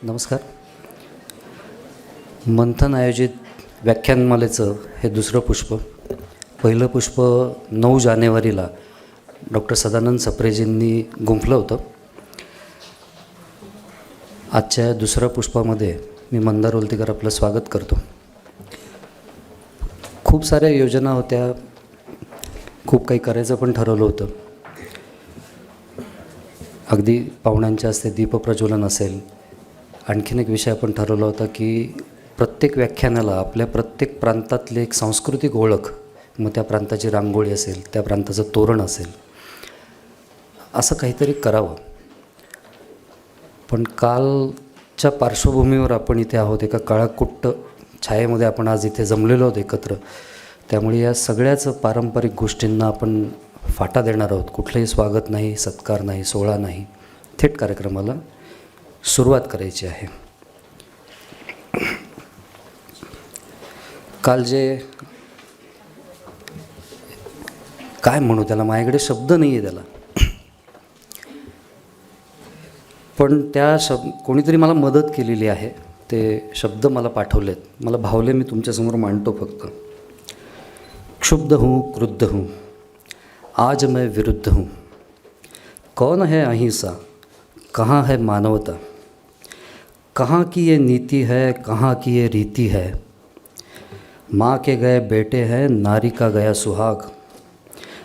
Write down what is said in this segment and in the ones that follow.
नमस्कार. मंथन आयोजित व्याख्यानमालेचं हे दुसरं पुष्प. पहिलं पुष्प 9 जानेवारीला डॉक्टर सदानंद सप्रेजींनी गुंफलं होतं. आजच्या दुसऱ्या पुष्पामध्ये मी मंदार ओलतीकर आपलं स्वागत करतो. खूप साऱ्या योजना होत्या, खूप काही करायचं पण ठरवलं होतं. अगदी पाहुण्यांच्या हस्ते दीपप्रज्वलन असेल. आणखीन एक विषय आपण ठरवला होता की प्रत्येक व्याख्यानाला आपल्या प्रत्येक प्रांतातली एक सांस्कृतिक ओळख, मग त्या प्रांताची रांगोळी असेल, त्या प्रांताचं तोरण असेल, असं काहीतरी करावं. पण कालच्या पार्श्वभूमीवर आपण इथे आहोत, एका काळाकुट्ट छायेमध्ये आपण आज इथे जमलेलो आहोत एकत्र. त्यामुळे या सगळ्याच पारंपरिक गोष्टींना आपण फाटा देणार आहोत. कुठलंही स्वागत नाही, सत्कार नाही, सोहळा नाही, थेट कार्यक्रमाला सुरुवात करायची आहे. काल जे काय म्हणू त्याला, माझ्याकडे शब्द नाही आहे त्याला, पण त्या कोणीतरी मला मदत केलेली आहे. ते शब्द मला पाठवलेत, मला भावले, मी तुमच्यासमोर मांडतो फक्त. क्षुब्ध हूँ, क्रुद्ध हूँ, आज मैं विरुद्ध हूँ. कौन है अहिंसा, कहाँ है मानवता, कहाँ की ये नीति है, कहाँ की ये रीति है. माँ के गए बेटे हैं, नारी का गया सुहाग.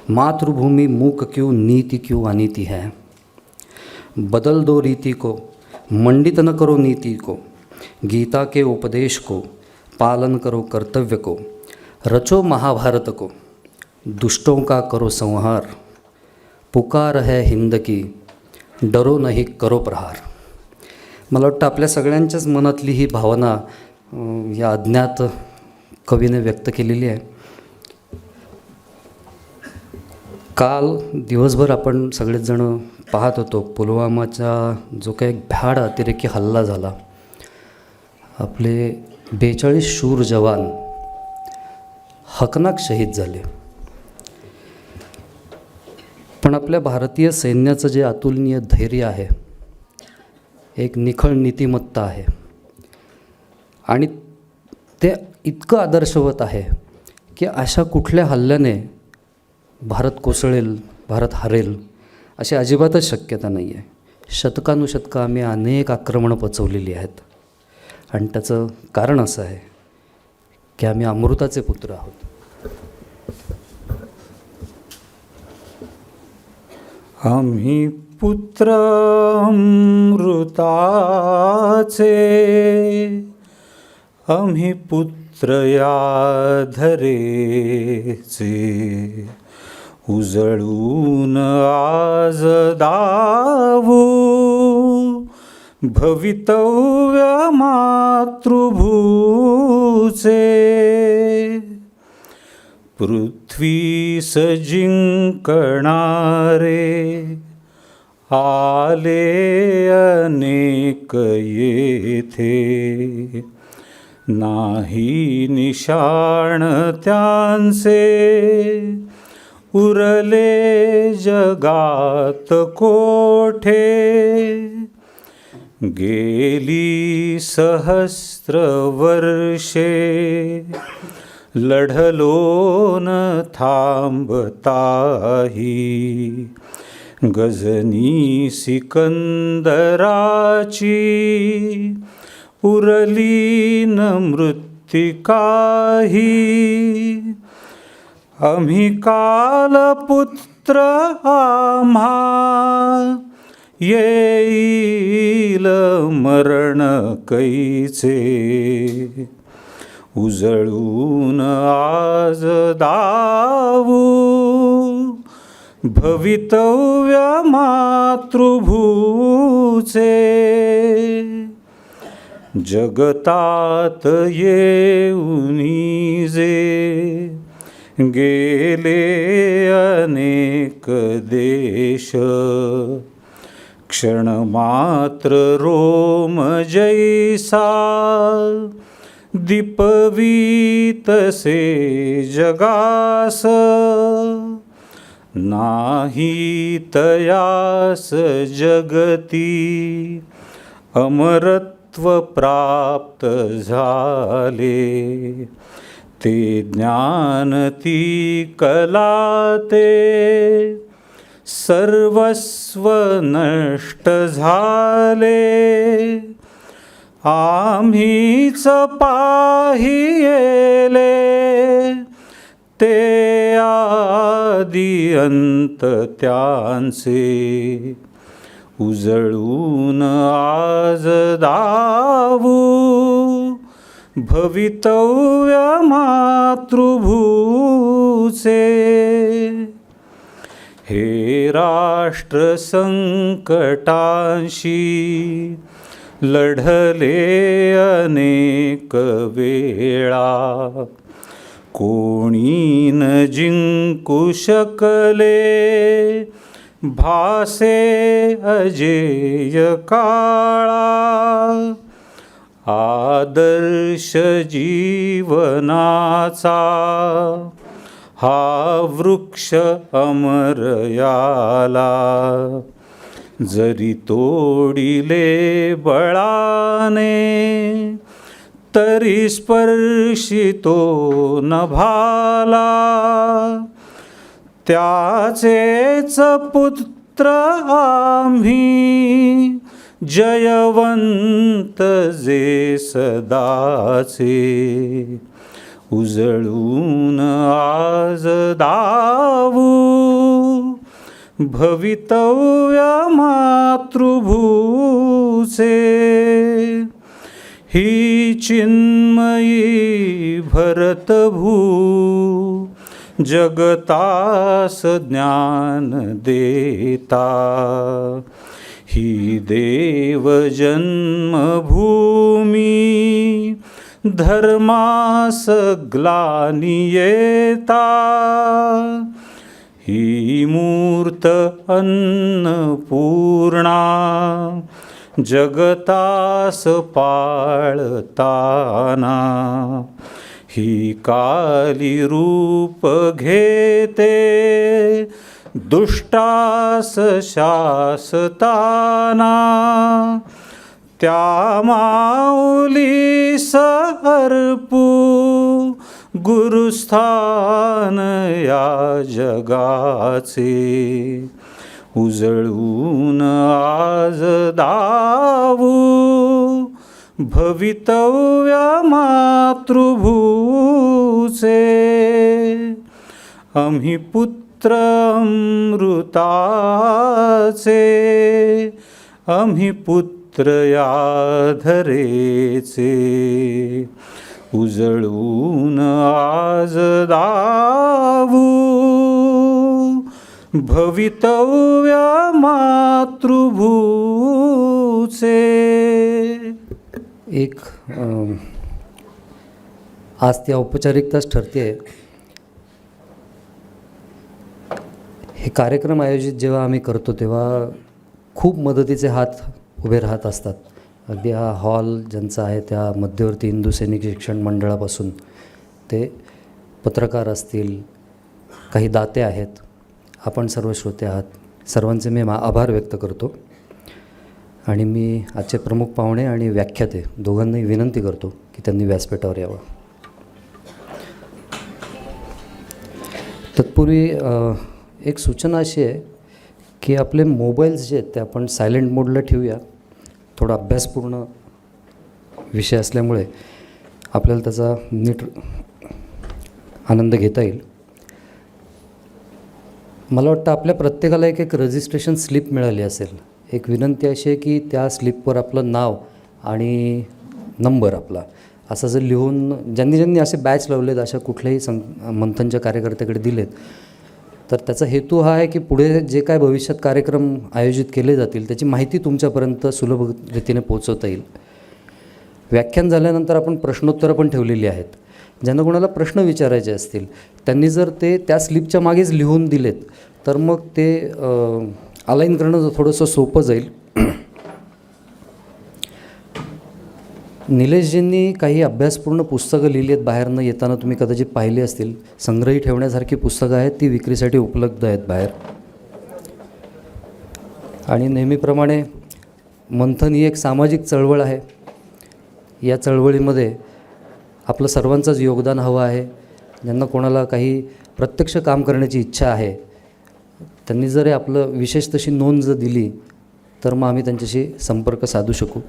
मातृभूमि मूक क्यों, नीति क्यों अनीति है. बदल दो रीति को, मंडित न करो नीति को. गीता के उपदेश को पालन करो, कर्तव्य को. रचो महाभारत को, दुष्टों का करो संहार. पुकार है हिंद की, डरो नहीं करो प्रहार. मला वाटतं आपल्या सगळ्यांच्याच मनातली ही भावना या अज्ञात कवीने व्यक्त केलेली आहे. काल दिवसभर आपण सगळेच जण पाहत होतो पुलवामाचा जो काही भ्याड अतिरेकी हल्ला झाला. आपले 42 शूर जवान हकनाक शहीद झाले. पण आपल्या भारतीय सैन्याचं जे अतुलनीय धैर्य आहे, एक निखळ नीतिमत्ता आहे, आणि ते इतकं आदर्शवत आहे की अशा कुठल्या हल्ल्याने भारत कोसळेल, भारत हरेल अशी अजिबातच शक्यता नाही आहे. शतकानुशतकं आम्ही अनेक आक्रमणं पचवलेली आहेत, आणि त्याचं कारण असं आहे की आम्ही अमृताचे पुत्र आहोत. आम्ही पुत्र अमृताचे, आम्ही पुत्र या धरेचे. उजळून आज दावू भवितव्य मातृभूचे. पृथ्वी सजिंकणारे आले अनेक येथे. नाही निशाण त्यांचे उरले जगात कोठे. गेली सहस्र वर्षे लढलो न थांबताही. गजनी सिकंदराची उरली न मृत्तिकाही. आम्ही कालपुत्र आम्हा येईल मरण कैचे. उजळून आज दावू भवितव्य मातृभूचे. जगतात येऊनी जे गेले अनेक देश. क्षणमात्र रोम जैसा दीपवीत से जगास. नाही तयास जगती अमरत्व तत्व प्राप्त झाले, ते ज्ञान ती कला ते सर्वस्व नष्ट झाले. आम्हीच पाहिले ते आदि अंत त्यांचे, उजळून आज दावू भवितव्य मातृभूचे. हे राष्ट्र संकटांशी लढले अनेक वेळा, कोणी न जिंकू शकले भासे अजेय काळा. आदर्श जीवनाचा हा वृक्ष अमरयाला, जरी तोडिले बळाने तरी स्पर्शितो न भाला. त्याचेच पुत्र आम्ही जयवंत जे सदाचे, उजळून आज दावू भवितव्य मातृभूचे. ही चिन्मयी भरतभू जगतास ज्ञान देता, ही देव जन्मभूमी धर्मास ग्लानी येता. ही मूर्त अन्नपूर्णा जगतास पाळताना, ही काली रूप घेते दुष्टास शासताना. त्या माऊलीस अर्पू गुरुस्थान या जगाचे, उजळून आज दावू भवितव्य मातृभूचे. आम्ही पुत्र अमृताचे, आम्ही पुत्र या धरेचे, उजळून आज दावू भवितव्य मातृभूचे. एक आज ती औपचारिकताच ठरते आहे. हे कार्यक्रम आयोजित जेव्हा आम्ही करतो तेव्हा खूप मदतीचे हात उभे राहत असतात. अगदी हा हॉल ज्यांचा आहे त्या मध्यवर्ती हिंदू सैनिक शिक्षण मंडळापासून ते पत्रकार असतील, काही दाते आहेत, आपण सर्व श्रोते आहात, सर्वांचे मी आभार व्यक्त करतो. आणि मी आजचे प्रमुख पाहुणे आणि व्याख्याते दोघांनाही विनंती करतो की त्यांनी व्यासपीठावर यावं. तत्पूर्वी एक सूचना अशी आहे की आपले मोबाईल्स जे आहेत ते आपण सायलेंट मोडला ठेवूया. थोडा अभ्यासपूर्ण विषय असल्यामुळे आपल्याला त्याचा नीट आनंद घेता येईल. मला वाटतं आपल्या प्रत्येकाला एक एक रजिस्ट्रेशन स्लिप मिळाली असेल. एक विनंती अशी आहे की त्या स्लिपवर आपलं नाव आणि नंबर आपला असं जर लिहून ज्यांनी असे बॅच लावलेत अशा कुठल्याही मंथनच्या कार्यकर्त्याकडे दिलेत तर त्याचा हेतू हा आहे की पुढे जे काय भविष्यात कार्यक्रम आयोजित केले जातील त्याची माहिती तुमच्यापर्यंत सुलभ रीतीने पोहोचवता येईल. व्याख्यान झाल्यानंतर आपण प्रश्नोत्तरं पण ठेवलेली आहेत. ज्यांना कोणाला प्रश्न विचारायचे असतील त्यांनी जर ते त्या स्लिपच्या मागेच लिहून दिलेत तर मग ते अलाईन करणं थोडंसं सोपं जाईल. निलेशजींनी काही अभ्यासपूर्ण पुस्तकं लिहिली आहेत बाहेरनं येताना, तुम्ही कदाचित पाहिली असतील. संग्रही ठेवण्यासारखी पुस्तकं आहेत, ती विक्रीसाठी उपलब्ध आहेत बाहेर. आणि नेहमीप्रमाणे मंथन ही एक सामाजिक चळवळ आहे. या चळवळीमध्ये आपलं सर्वांचंच योगदान हवं आहे. ज्यांना कोणाला काही प्रत्यक्ष काम करण्याची इच्छा आहे त्यांनी जर आपलं विशेष तशी नोंद जर दिली तर मग आम्ही त्यांच्याशी संपर्क साधू शकू.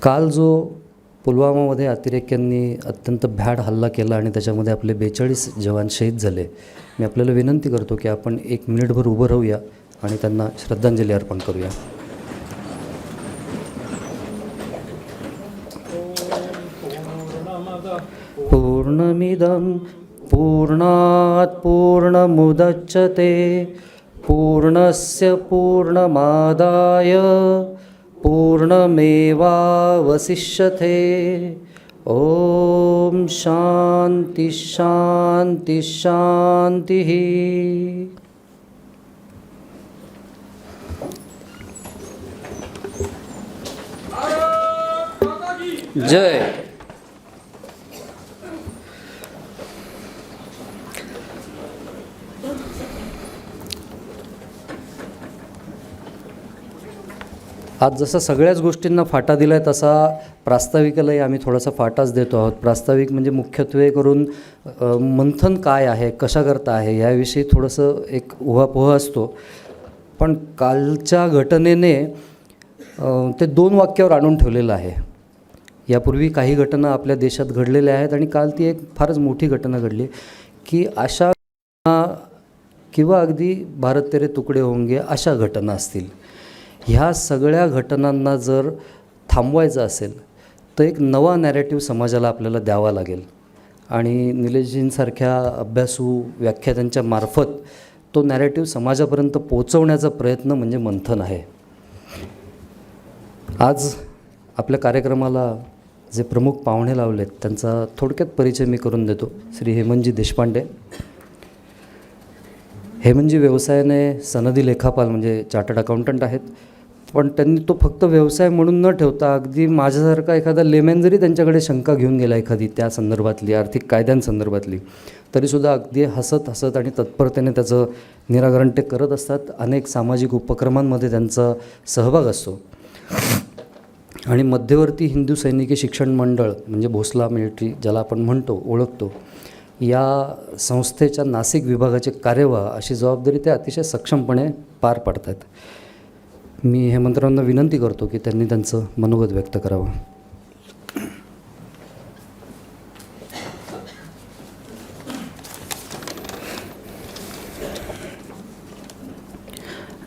काल जो पुलवामामध्ये अतिरेक्यांनी अत्यंत भ्याड हल्ला केला आणि त्याच्यामध्ये आपले 42 जवान शहीद झाले, मी आपल्याला विनंती करतो की आपण 1 मिनिटभर उभं राहूया आणि त्यांना श्रद्धांजली अर्पण करूया. पूर्णमिदं पूर्णात् पूर्णमुदच्यते पूर्णस्य पूर्णमादाय पूर्णमेवावशिष्यते. ॐ शान्ति शान्ति शान्तिः. जय. आज जसं सगळ्याच गोष्टींना फाटा दिला आहे तसा प्रास्ताविकेलाही आम्ही थोडासा फाटाच देतो आहोत. प्रास्ताविक म्हणजे मुख्यत्वे करून मंथन काय आहे, कशाकरता आहे याविषयी थोडंसं एक उहापोह असतो. पण कालच्या घटनेने ते 2 वाक्यावर आणून ठेवलेलं आहे. यापूर्वी काही घटना आपल्या देशात घडलेल्या आहेत आणि काल ती एक फारच मोठी घटना घडली की अशा किंवा अगदी भारत तेरे तुकडे होंगे अशा घटना असतील. ह्या सगळ्या घटनांना जर थांबवायचं असेल तर एक नवा नॅरेटिव्ह समाजाला आपल्याला द्यावा लागेल आणि निलेशजींसारख्या अभ्यासू व्याख्यात्यांच्या मार्फत तो नॅरेटिव्ह समाजापर्यंत पोहोचवण्याचा प्रयत्न म्हणजे मंथन आहे. आज आपल्या कार्यक्रमाला जे प्रमुख पाहुणे लावलेत त्यांचा थोडक्यात परिचय मी करून देतो. श्री हेमंतजी देशपांडे. हेमंतजी व्यवसायाने सनदी लेखापाल म्हणजे चार्टर्ड अकाउंटंट आहेत. पण त्यांनी तो फक्त व्यवसाय म्हणून न ठेवता अगदी माझ्यासारखा एखादा लेमॅन जरी त्यांच्याकडे शंका घेऊन गेला एखादी त्या संदर्भातली आर्थिक कायद्यांसंदर्भातली तरीसुद्धा अगदी हसत हसत आणि तत्परतेने त्याचं निराकरण ते करत असतात. अनेक सामाजिक उपक्रमांमध्ये त्यांचा सहभाग असतो. आणि मध्यवर्ती हिंदू सैनिकी शिक्षण मंडळ म्हणजे भोसला मिलिटरी ज्याला आपण म्हणतो ओळखतो या संस्थेच्या नाशिक विभागाचे कार्यवाह अशी जबाबदारी ते अतिशय सक्षमपणे पार पाडतात. मी हेमंतरावांना विनंती करतो की त्यांनी त्यांचं मनोगत व्यक्त करावं.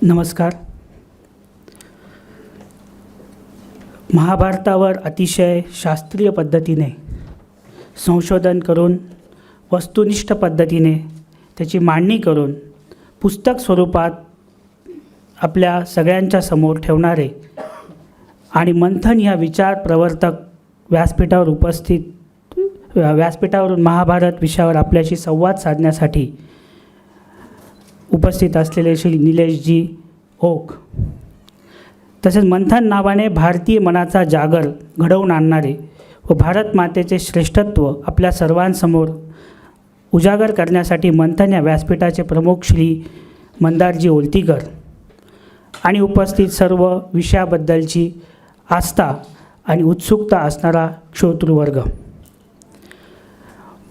नमस्कार. महाभारतावर अतिशय शास्त्रीय पद्धतीने संशोधन करून वस्तुनिष्ठ पद्धतीने त्याची मांडणी करून पुस्तक स्वरूपात आपल्या सगळ्यांच्या समोर ठेवणारे आणि मंथन ह्या विचार प्रवर्तक व्यासपीठावरून महाभारत विषयावर आपल्याशी संवाद साधण्यासाठी उपस्थित असलेले श्री निलेशजी ओक, तसेच मंथन नावाने भारतीय मनाचा जागर घडवून आणणारे व भारत मातेचे श्रेष्ठत्व आपल्या सर्वांसमोर उजागर करण्यासाठी मंथन या व्यासपीठाचे प्रमुख श्री मंदारजी ओलतीकर आणि उपस्थित सर्व विषयाबद्दलची आस्था आणि उत्सुकता असणारा श्रोतृवर्ग.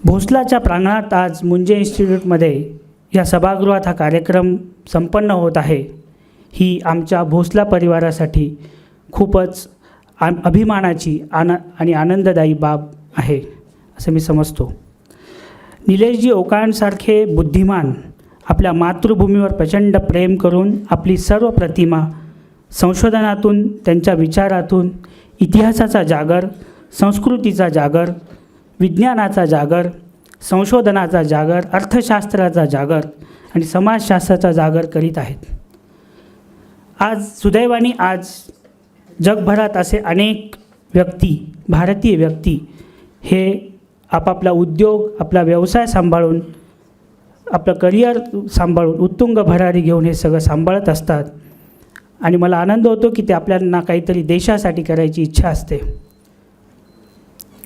भोसलाच्या प्रांगणात आज मुंजे इन्स्टिट्यूटमध्ये या सभागृहात हा कार्यक्रम संपन्न होत आहे. ही आमच्या भोसला परिवारासाठी खूपच अभिमानाची आणि आनंददायी बाब आहे असं मी समजतो. निलेशजी ओकांसारखे बुद्धिमान आपल्या मातृभूमीवर प्रचंड प्रेम करून आपली सर्व प्रतिमा संशोधनातून, त्यांच्या विचारातून इतिहासाचा जागर, संस्कृतीचा जागर, विज्ञानाचा जागर, संशोधनाचा जागर, अर्थशास्त्राचा जागर आणि समाजशास्त्राचा जागर करीत आहेत. आज सुदैवाने आज जगभरात असे अनेक व्यक्ती, भारतीय व्यक्ती हे आपापला उद्योग, आपला व्यवसाय सांभाळून, आपलं करिअर सांभाळून, उत्तुंग भरारी घेऊन हे सगळं सांभाळत असतात आणि मला आनंद होतो की ते आपल्याला काहीतरी देशासाठी करायची इच्छा असते.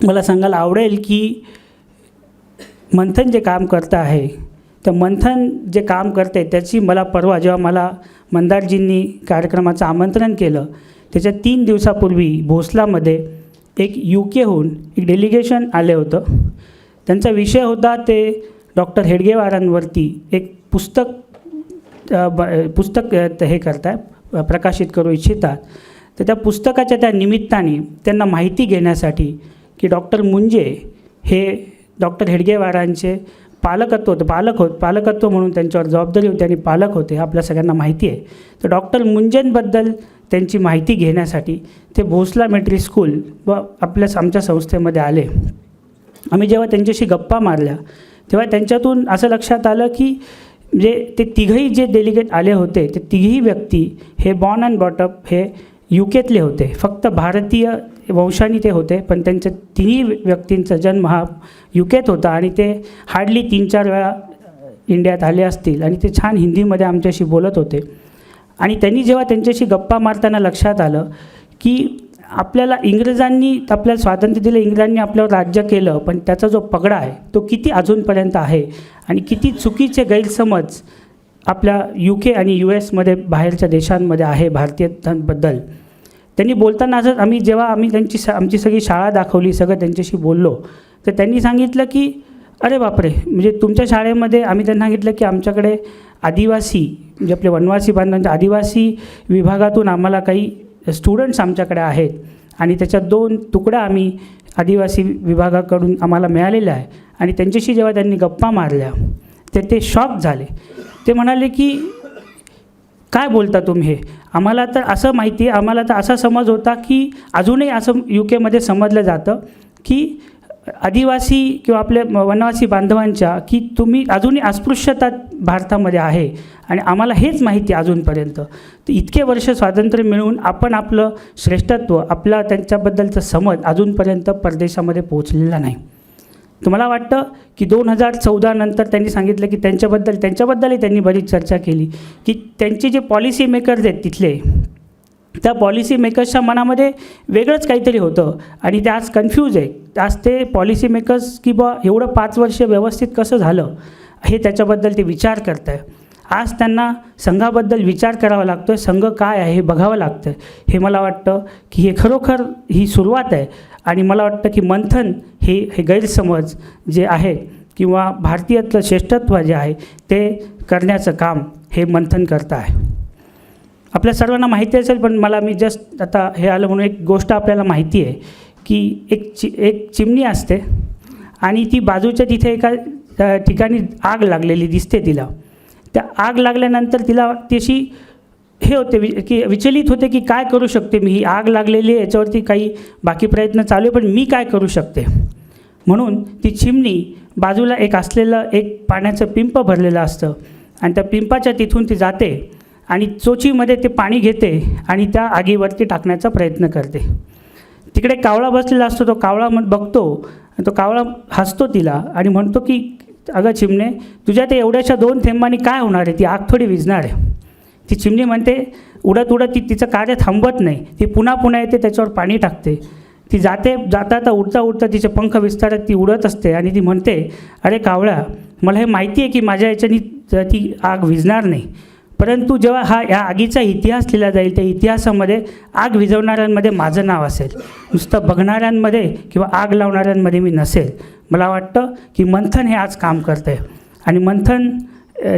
मला सांगायला आवडेल की मंथन जे काम करतं आहे तर मंथन जे काम करते त्याची मला परवा जेव्हा मला मंदारजींनी कार्यक्रमाचं आमंत्रण केलं त्याच्या 3 दिवसापूर्वी भोसलामध्ये एक UKहून एक डेलिगेशन आले होतं. त्यांचा विषय होता ते डॉक्टर हेडगेवारांवरती एक पुस्तक हे करताय, प्रकाशित करू इच्छितात. तर त्या पुस्तकाच्या त्या निमित्ताने त्यांना माहिती घेण्यासाठी की डॉक्टर मुंजे हे डॉक्टर हेडगेवारांचे पालकत्व म्हणून त्यांच्यावर जबाबदारी होती आणि पालक होते, आपल्या सगळ्यांना माहिती आहे. तर डॉक्टर मुंजेंबद्दल त्यांची माहिती घेण्यासाठी ते भोसला मिलिटरी स्कूल व आमच्या संस्थेमध्ये आले. आम्ही जेव्हा त्यांच्याशी गप्पा मारल्या तेव्हा त्यांच्यातून असं लक्षात आलं की म्हणजे ते तिघही जे डेलिगेट आले होते ते तिघही व्यक्ती हे बॉर्न अँड बॉटअप हे UKतले होते. फक्त भारतीय वंशाने ते होते, पण त्यांच्या तिन्ही व्यक्तींचा जन्म हा UKत होता आणि ते हार्डली 3-4 वेळा इंडियात आले असतील आणि ते छान हिंदीमध्ये आमच्याशी बोलत होते. आणि त्यांनी जेव्हा त्यांच्याशी गप्पा मारताना लक्षात आलं की आपल्याला आपल्याला स्वातंत्र्य दिलं, इंग्रजांनी आपल्यावर राज्य केलं, पण त्याचा जो पगडा आहे तो किती अजूनपर्यंत आहे आणि किती चुकीचे गैरसमज आपल्या UK आणि USमध्ये बाहेरच्या देशांमध्ये आहे भारतीयांबद्दल. त्यांनी बोलताना असं आम्ही आमची सगळी शाळा दाखवली, सगळं त्यांच्याशी बोललो, तर त्यांनी सांगितलं की अरे बापरे, म्हणजे तुमच्या शाळेमध्ये आम्ही त्यांना सांगितलं की आमच्याकडे आदिवासी म्हणजे आपले वनवासी बांधवांच्या आदिवासी विभागातून आम्हाला काही स्टुडंट्स आमच्याकडे आहेत आणि त्याच्या 2 तुकड्या आम्ही आदिवासी विभागाकडून आम्हाला मिळालेल्या आहे. आणि त्यांच्याशी जेव्हा त्यांनी गप्पा मारल्या तर ते शॉक झाले. ते म्हणाले की काय बोलता तुम्ही हे, आम्हाला तर असं माहिती आहे, आम्हाला तर असा समज होता की अजूनही असं UKमध्ये समजलं जातं की आदिवासी किंवा आपल्या वनवासी बांधवांच्या की तुम्ही अजूनही अस्पृश्यता भारतामध्ये आहे आणि आम्हाला हेच माहिती अजूनपर्यंत. तर इतके वर्ष स्वातंत्र्य मिळून आपण आपलं श्रेष्ठत्व आपला त्यांच्याबद्दलचा समज अजूनपर्यंत परदेशामध्ये पोहोचलेला नाही. तर मला वाटतं की 2014 नंतर त्यांनी सांगितलं की त्यांच्याबद्दलही त्यांनी बरीच चर्चा केली की त्यांचे जे पॉलिसी मेकर्स आहेत तिथले, त्या पॉलिसी मेकर्सच्या मनामध्ये वेगळंच काहीतरी होतं आणि ते आज कन्फ्यूज आहे. आज ते पॉलिसी मेकर्स की बा एवढं 5 वर्ष व्यवस्थित कसं झालं हे त्याच्याबद्दल ते विचार करत आहे. आज त्यांना संघाबद्दल विचार करावा लागतो आहे, संघ काय आहे हे बघावं लागतं आहे. हे मला वाटतं की हे खरोखर ही सुरुवात आहे आणि मला वाटतं की मंथन हे गैरसमज जे आहे किंवा भारतीयातलं श्रेष्ठत्व जे आहे ते करण्याचं काम हे मंथन करतं आहे. आपल्या सर्वांना माहिती असेल, पण मी जस्ट आता हे आलं म्हणून एक गोष्ट आपल्याला माहिती आहे की एक चिमणी असते आणि ती बाजूच्या तिथे एका ठिकाणी आग लागलेली दिसते तिला. त्या आग लागल्यानंतर तिला तशी हे होते की विचलित होते की काय करू शकते मी, ही आग लागलेली आहे, याच्यावरती काही बाकी प्रयत्न चालू आहे, पण मी काय करू शकते. म्हणून ती चिमणी बाजूला एक पाण्याचं पिंप भरलेलं असतं आणि त्या पिंपाच्या तिथून ती जाते आणि चोचीमध्ये ते पाणी घेते आणि त्या आगीवरती टाकण्याचा प्रयत्न करते. तिकडे कावळा बसलेला असतो, तो कावळा बघतो, तो कावळा हसतो तिला आणि म्हणतो की अगं चिमणे, तुझ्या ते एवढ्याशा 2 थेंबांनी काय होणार आहे, ती आग थोडी विझणार आहे. ती चिमणी म्हणते उडत तिचं कार्य थांबवत नाही, ती पुन्हा येते, त्याच्यावर पाणी टाकते. ती जाता उडता तिचे पंख विस्तारत ती उडत असते आणि ती म्हणते अरे कावळा, मला हे माहिती आहे की माझ्या याच्यानी ती आग विझणार नाही, परंतु जेव्हा या आगीचा इतिहास लिहिला जाईल त्या इतिहासामध्ये आग विझवणाऱ्यांमध्ये माझं नाव असेल, नुसतं बघणाऱ्यांमध्ये किंवा आग लावणाऱ्यांमध्ये मी नसेल. मला वाटतं की मंथन हे आज काम करतं आहे आणि मंथन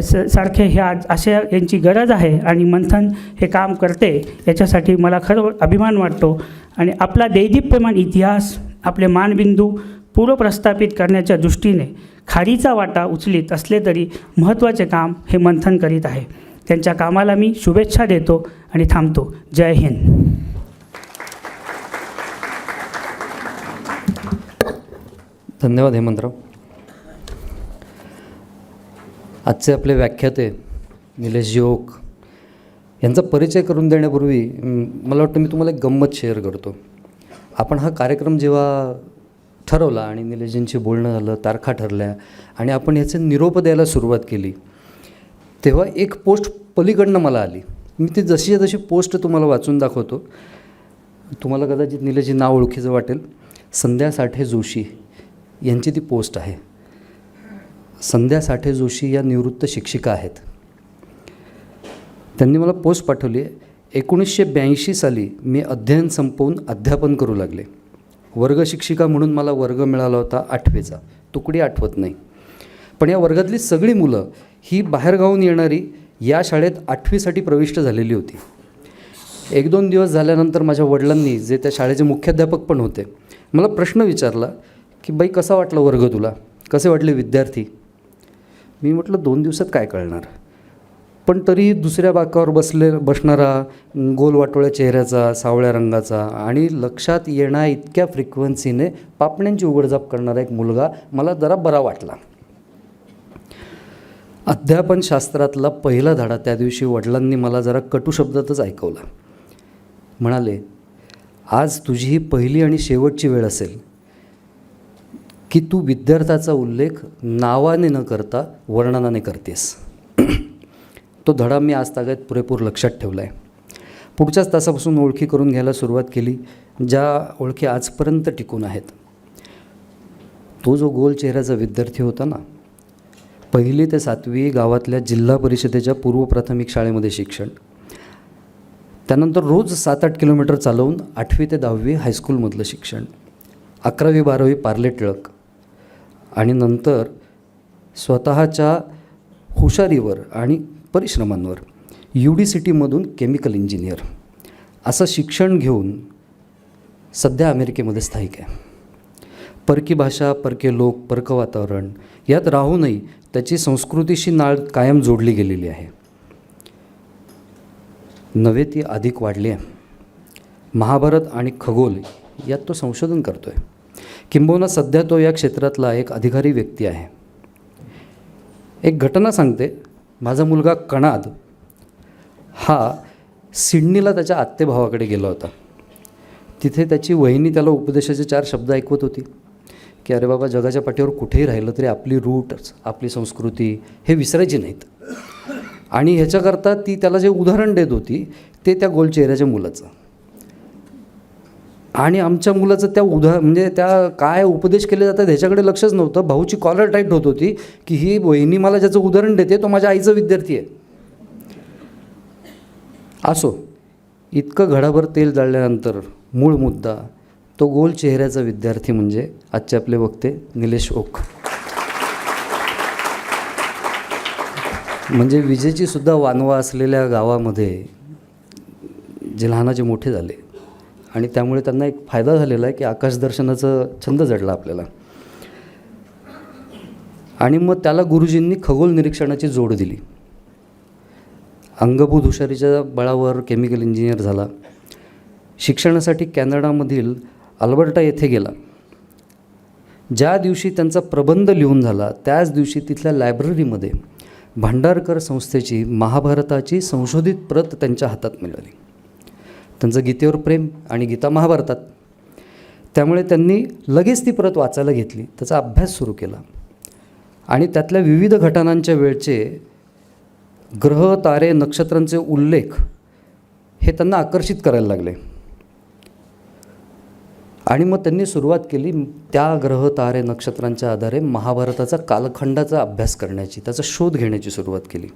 सारखे हे आज यांची गरज आहे आणि मंथन हे काम करते, याच्यासाठी मला खरं अभिमान वाटतो. आणि आपला दैदिप्यमान इतिहास, आपले मानबिंदू पूर्व प्रस्थापित करण्याच्या दृष्टीने खारीचा वाटा उचलीत असले तरी महत्त्वाचे काम हे मंथन करीत आहे. त्यांच्या कामाला मी शुभेच्छा देतो आणि थांबतो. जय हिंद. धन्यवाद हेमंतराव. आजचे आपले व्याख्याते निलेशजी ओक यांचा परिचय करून देण्यापूर्वी मला वाटतं मी तुम्हाला एक गंमत शेअर करतो. आपण हा कार्यक्रम जेव्हा ठरवला आणि निलेशजींशी बोलणं झालं, तारखा ठरल्या आणि आपण ह्याचे निरोप द्यायला सुरुवात केली, तेव्हा एक पोस्ट पलीकडनं मला आली. मी ती जशी पोस्ट तुम्हाला वाचून दाखवतो. तुम्हाला कदाचित निलेशजी नाव ओळखीचं वाटेल. संध्या साठे जोशी यांची ती पोस्ट आहे. संध्या साठे जोशी या निवृत्त शिक्षिका आहेत. त्यांनी मला पोस्ट पाठवली आहे. 1982 साली मी अध्ययन संपवून अध्यापन करू लागले. वर्गशिक्षिका म्हणून मला वर्ग मिळाला होता 8वीचा, तुकडी आठवत नाही. पण या वर्गातली सगळी मुलं ही बाहेरगावून येणारी या शाळेत 8वीसाठी प्रविष्ट झालेली होती. 1-2 दिवस झाल्यानंतर माझ्या वडिलांनी, जे त्या शाळेचे मुख्याध्यापक पण होते, मला प्रश्न विचारला की बाई, कसा वाटला वर्ग तुला, कसे वाटले विद्यार्थी. मी म्हटलं 2 दिवसात काय कळणार. पण तरी दुसऱ्या बाकावर बसणारा गोलवाटोळ्या चेहऱ्याचा, सावळ्या रंगाचा आणि लक्षात येण्या इतक्या फ्रिक्वेन्सीने पापण्यांची उघडझाप करणारा एक मुलगा मला जरा बरा वाटला. अध्यापनशास्त्रातला पहिला धडा त्या दिवशी वडिलांनी मला जरा कटू शब्दातच ऐकवला. म्हणाले, आज तुझी ही पहिली आणि शेवटची वेळ असेल की तू विद्यार्थ्याचा उल्लेख नावाने न करता वर्णनाने करतेस. तो धडा मी आज तागायत पुरेपूर लक्षात ठेवला आहे. पुढच्याच तासापासून ओळखी करून घ्यायला सुरुवात केली, ज्या ओळखी आजपर्यंत टिकून आहेत. तो जो गोल चेहऱ्याचा विद्यार्थी होता ना, 1ली ते 7वी गावातल्या जिल्हा परिषदेच्या पूर्व प्राथमिक शाळेमध्ये शिक्षण, त्यानंतर रोज 7-8 किलोमीटर चालवून 8वी ते 10वी हायस्कूलमधलं शिक्षण, 11वी-12वी पार्ले टिळक, आणि नंतर स्वतःच्या हुशारीवर आणि परिश्रमांवर UDCTमधून केमिकल इंजिनियर असं शिक्षण घेऊन सध्या अमेरिकेमध्ये स्थायिक आहे. परकी भाषा, परके लोक, परकं वातावरण यात राहूनही त्याची संस्कृतीशी नाळ कायम जोडली गेलेली आहे. नव्हे ती अधिक वाढली आहे. महाभारत आणि खगोल यात तो संशोधन करतो आहे. किंबहुना सध्या तो या क्षेत्रातला एक अधिकारी व्यक्ती आहे. एक घटना सांगते. माझा मुलगा कणाद हा सिडनीला त्याच्या आत्तेभावाकडे गेला होता. तिथे त्याची वहिनी त्याला उपदेशाचे 4 शब्द ऐकवत होती की अरे बाबा, जगाच्या पाठीवर कुठेही राहिलं तरी आपली रूट्स, आपली संस्कृती हे विसरायची नाहीत. आणि ह्याच्याकरता ती त्याला जे उदाहरण देत होती ते त्या गोल चेहऱ्याच्या मुलाचं. आणि आमच्या मुलाचं म्हणजे त्या काय उपदेश केले जातात ह्याच्याकडे लक्षच नव्हतं. भाऊची कॉलर टाईट होत होती की ही वहिनी मला ज्याचं उदाहरण देते तो माझ्या आईचा विद्यार्थी आहे. असो, इतकं घडाभर तेल जाळल्यानंतर मूळ मुद्दा, तो गोल चेहऱ्याचा विद्यार्थी म्हणजे आजचे आपले वक्ते निलेश ओक. म्हणजे विजेची सुद्धा वानवा असलेल्या गावामध्ये जे लहानाचे मोठे झाले आणि त्यामुळे त्यांना एक फायदा झालेला आहे की आकाशदर्शनाचा छंद जडला आपल्याला. आणि मग त्याला गुरुजींनी खगोल निरीक्षणाची जोड दिली. अंगभूत हुशारीच्या बळावर केमिकल इंजिनियर झाला. शिक्षणासाठी कॅनडामधील अल्बर्टा येथे गेला. ज्या दिवशी त्यांचा प्रबंध लिहून झाला त्याच दिवशी तिथल्या लायब्ररीमध्ये भांडारकर संस्थेची महाभारताची संशोधित प्रत त्यांच्या हातात मिळाली. त्यांचं गीतेवर प्रेम आणि गीता महाभारतात, त्यामुळे त्यांनी लगेच ती प्रत वाचायला घेतली, त्याचा अभ्यास सुरू केला आणि त्यातल्या विविध घटनांच्या वेळचे ग्रह, तारे, नक्षत्रांचे उल्लेख हे त्यांना आकर्षित करायला लागले. आणि मग त्यांनी सुरुवात केली त्या ग्रह, तारे, नक्षत्रांच्या आधारे महाभारताचा कालखंडाचा अभ्यास करण्याची, त्याचा शोध घेण्याची सुरुवात केली.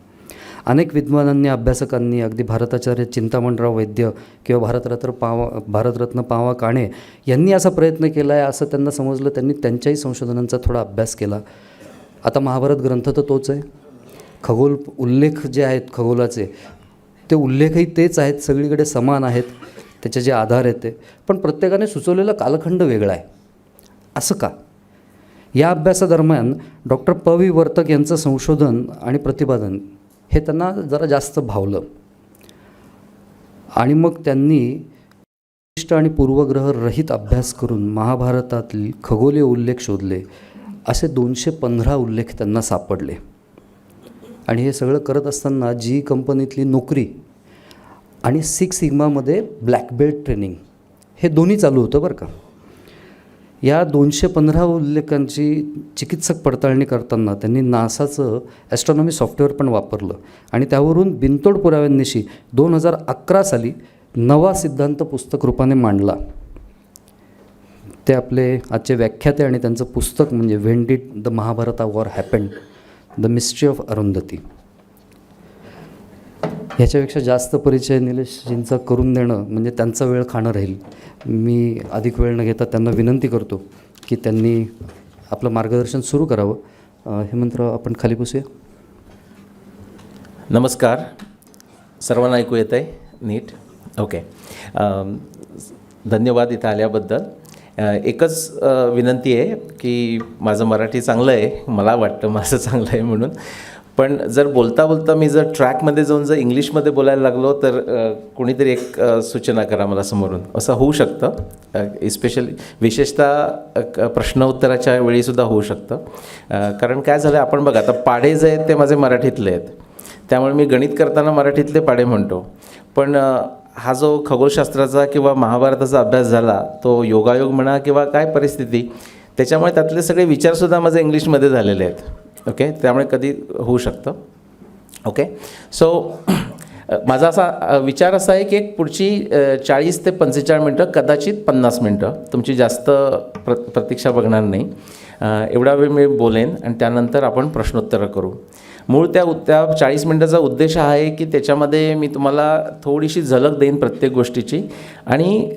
अनेक विद्वानांनी, अभ्यासकांनी, अगदी भारताचार्य चिंतामणराव वैद्य किंवा भारतरत्न पावा काणे यांनी असा प्रयत्न केला आहे असं त्यांना समजलं. त्यांनी त्यांच्याही संशोधनांचा थोडा अभ्यास केला. आता महाभारत ग्रंथ तर तोच आहे. खगोल उल्लेख जे आहेत खगोलाचे, ते उल्लेखही तेच आहेत, सगळीकडे समान आहेत, त्याचे जे आधार आहेत ते, पण प्रत्येकाने सुचवलेला कालखंड वेगळा आहे. असं का? या अभ्यासादरम्यान डॉक्टर प.वी. वर्तक यांचं संशोधन आणि प्रतिपादन हे त्यांना जरा जास्त भावलं आणि मग त्यांनी विशिष्ट आणि पूर्वग्रह रहित अभ्यास करून महाभारतातील खगोलीय उल्लेख शोधले. असे 215 उल्लेख त्यांना सापडले. आणि हे सगळं करत असताना जी कंपनीतली नोकरी आणि 6 सिग्मामध्ये ब्लॅक बेल्ट ट्रेनिंग हे दोन्ही चालू होतं बरं का. या 215 उल्लेखांची चिकित्सक पडताळणी करताना त्यांनी नासाचं ॲस्ट्रॉनॉमी सॉफ्टवेअर पण वापरलं आणि त्यावरून बिनतोड पुराव्यांनिशी 2011 साली नवा सिद्धांत पुस्तक रूपाने मांडला. ते आपले आजचे व्याख्याते आणि त्यांचं पुस्तक म्हणजे when did the Mahabharata war happen, the mystery of Arundhati. ह्याच्यापेक्षा जास्त परिचय निलेशजींचा करून देणं म्हणजे त्यांचा वेळ खाणं राहील. मी अधिक वेळ न घेता त्यांना विनंती करतो की त्यांनी आपलं मार्गदर्शन सुरू करावं. हेमंतराव, आपण खाली बसूया. नमस्कार, सर्वांना ऐकू येतं आहे नीट? ओके. धन्यवाद इथं आल्याबद्दल. एकच विनंती आहे की माझं मराठी चांगलं आहे, मला वाटतं माझं चांगलं आहे म्हणून, पण जर बोलता बोलता मी जर ट्रॅकमध्ये जाऊन जर इंग्लिशमध्ये बोलायला लागलो तर कोणीतरी एक सूचना करा मला समोरून. असं होऊ शकतं, इस्पेशली विशेषतः प्रश्नोत्तराच्या वेळीसुद्धा होऊ शकतं. कारण काय झालं, आपण बघा आता पाढे जे आहेत ते माझे मराठीतले आहेत, त्यामुळे मी गणित करताना मराठीतले पाढे म्हणतो. पण हा जो खगोलशास्त्राचा किंवा महाभारताचा अभ्यास झाला, तो योगायोग म्हणा किंवा काय परिस्थिती, त्याच्यामुळे त्यातले सगळे विचारसुद्धा माझे इंग्लिशमध्ये झालेले आहेत. ओके, त्यामुळे कधी होऊ शकतं. ओके, सो माझा असा विचार असा आहे की एक पुढची 40 ते 45 मिनटं, कदाचित 50 मिनटं तुमची जास्त प्रतीक्षा बघणार नाही, एवढा वेळ मी बोलेन आणि त्यानंतर आपण प्रश्नोत्तरं करू. मूळ त्या 40 मिनटाचा उद्देश हा आहे की त्याच्यामध्ये मी तुम्हाला थोडीशी झलक देईन प्रत्येक गोष्टीची आणि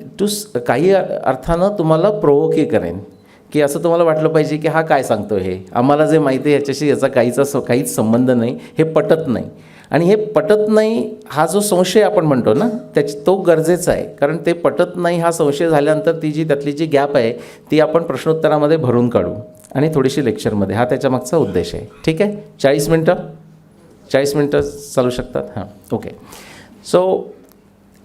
काही अर्थानं तुम्हाला प्रोवोकही करेन की असं तुम्हाला वाटलं पाहिजे की हा काय सांगतो, हे आम्हाला जे माहिती आहे ह्याच्याशी याचा काहीच संबंध नाही, हे पटत नाही. आणि हे पटत नाही हा जो संशय आपण म्हणतो ना, तो गरजेचा आहे. कारण ते पटत नाही हा संशय झाल्यानंतर त्यातली जी गॅप आहे ती आपण प्रश्नोत्तरामध्ये भरून काढू आणि थोडीशी लेक्चरमध्ये, हा त्याच्यामागचा उद्देश आहे. ठीक आहे, 40 मिनटं चालू शकतात. हां, ओके. सो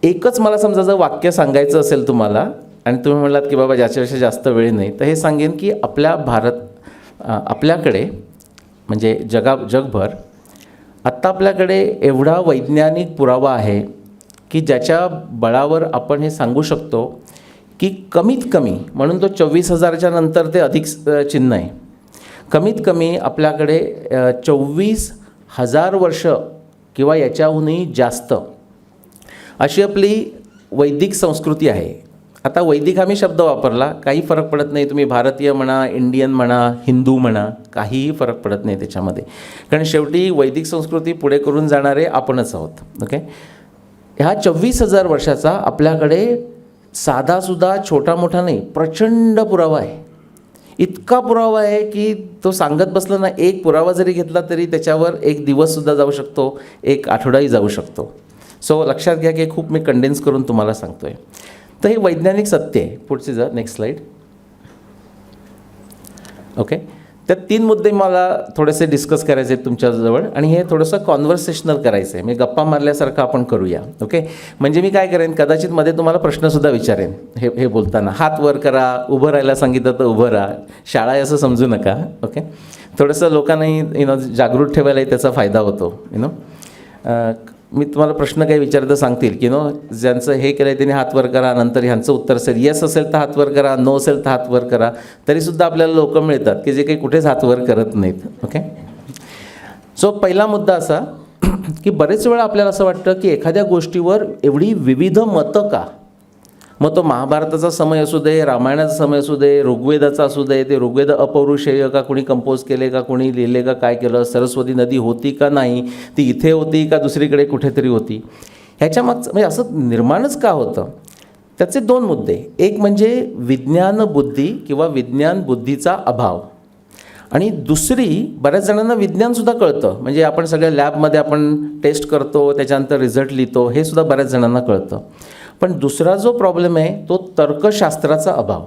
एकच मला समजा जर वाक्य सांगायचं असेल तुम्हाला आणि तुम्ही म्हणालात की बाबा ज्याच्यापेक्षा जास्त वेळ नाही, तर हे सांगेन की आपल्याकडे म्हणजे जगभर आत्ता आपल्याकडे एवढा वैज्ञानिक पुरावा आहे की ज्याच्या बळावर आपण हे सांगू शकतो की कमीत कमी, म्हणून तो 24,000च्या नंतर ते अधिक चिन्ह आहे, कमीत कमी आपल्याकडे 24,000 वर्ष किंवा याच्याहूनही जास्त अशी आपली वैदिक संस्कृती आहे. आता वैदिक हा मी शब्द वापरला, काही फरक पडत नाही, तुम्ही भारतीय म्हणा, इंडियन म्हणा, हिंदू म्हणा, काहीही फरक पडत नाही त्याच्यामध्ये, कारण शेवटी वैदिक संस्कृती पुढे करून जाणारे आपणच आहोत. ओके, ह्या 24,000 वर्षाचा आपल्याकडे साधासुद्धा छोटा मोठा नाही, प्रचंड पुरावा आहे. इतका पुरावा आहे की तो सांगत बसला ना, एक पुरावा जरी घेतला तरी त्याच्यावर एक दिवससुद्धा जाऊ शकतो, एक आठवडाही जाऊ शकतो. सो लक्षात घ्या की खूप मी कंडेन्स करून तुम्हाला सांगतो आहे. तर हे वैज्ञानिक सत्य आहे. पुढची जा, नेक्स्ट स्लाईड. ओके, त्या 3 मुद्दे मला थोडेसे डिस्कस करायचे आहेत तुमच्याजवळ आणि हे थोडंसं कॉन्व्हर्सेशनल करायचं आहे, म्हणजे गप्पा मारल्यासारखं आपण करूया. ओके, म्हणजे मी काय करेन, कदाचित मध्ये तुम्हाला प्रश्नसुद्धा विचारेन हे बोलताना. हात वर करा, उभं राहायला सांगितलं तर उभं राहा, शाळा आहे असं समजू नका. ओके, थोडंसं लोकांनाही जागृत ठेवायलाही त्याचा फायदा होतो. मी तुम्हाला प्रश्न काही विचारतं सांगतील की ज्यांचं हे केलं आहे त्यांनी हात वर करा, नंतर ह्यांचं उत्तर असेल येस असेल तर हात वर करा, नो असेल तर हात वर करा, तरीसुद्धा आपल्याला लोक मिळतात की जे काही कुठेच हात वर करत नाहीत. ओके, सो पहिला मुद्दा असा की बरेच वेळा आपल्याला असं वाटतं की एखाद्या गोष्टीवर एवढी विविध मतं का, मग तो महाभारताचा समय असू दे, रामायणाचा समय असू दे, ऋग्वेदाचा असू दे, ते ऋग्वेद अपौरुषेय का कोणी कंपोज केले का कोणी लिहिले का काय केलं, सरस्वती नदी होती का नाही, ती इथे होती का दुसरीकडे कुठेतरी होती, ह्याच्यामागचं म्हणजे असं निर्माणच का होतं. त्याचे 2 मुद्दे, एक म्हणजे विज्ञान बुद्धी किंवा विज्ञान बुद्धीचा अभाव, आणि दुसरी बऱ्याच जणांना विज्ञानसुद्धा कळतं, म्हणजे आपण सगळ्या लॅबमध्ये आपण टेस्ट करतो, त्याच्यानंतर रिझल्ट लिहितो, हे सुद्धा बऱ्याच जणांना कळतं. पण दुसरा जो प्रॉब्लेम आहे तो तर्कशास्त्राचा अभाव.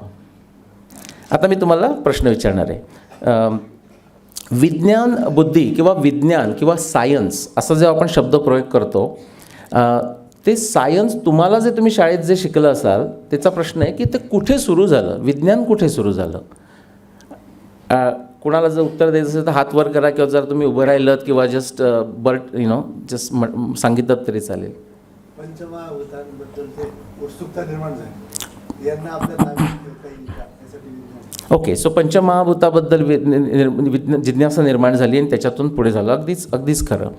आता मी तुम्हाला प्रश्न विचारणार आहे. विज्ञान बुद्धी किंवा विज्ञान किंवा सायन्स असा जेव्हा आपण शब्दप्रयोग करतो, ते सायन्स तुम्हाला जे तुम्ही शाळेत जे शिकलं असाल त्याचा प्रश्न आहे की ते कुठे सुरू झालं, विज्ञान कुठे सुरू झालं. कुणाला जर उत्तर द्यायचं असेल तर हात वर करा, किंवा जर तुम्ही उभं राहिलं किंवा जस्ट जस्ट सांगितलं तरी चालेल. पंचमहाभूतांबद्दल ते उत्सुकता निर्माण झाली, यांना आपल्या नावे ठेवता येईल का यासाठी. ओके, सो पंचमहाभूताबद्दल जिज्ञासा निर्माण झाली आणि त्याच्यातून पुढे झालं. अगदीच खरं.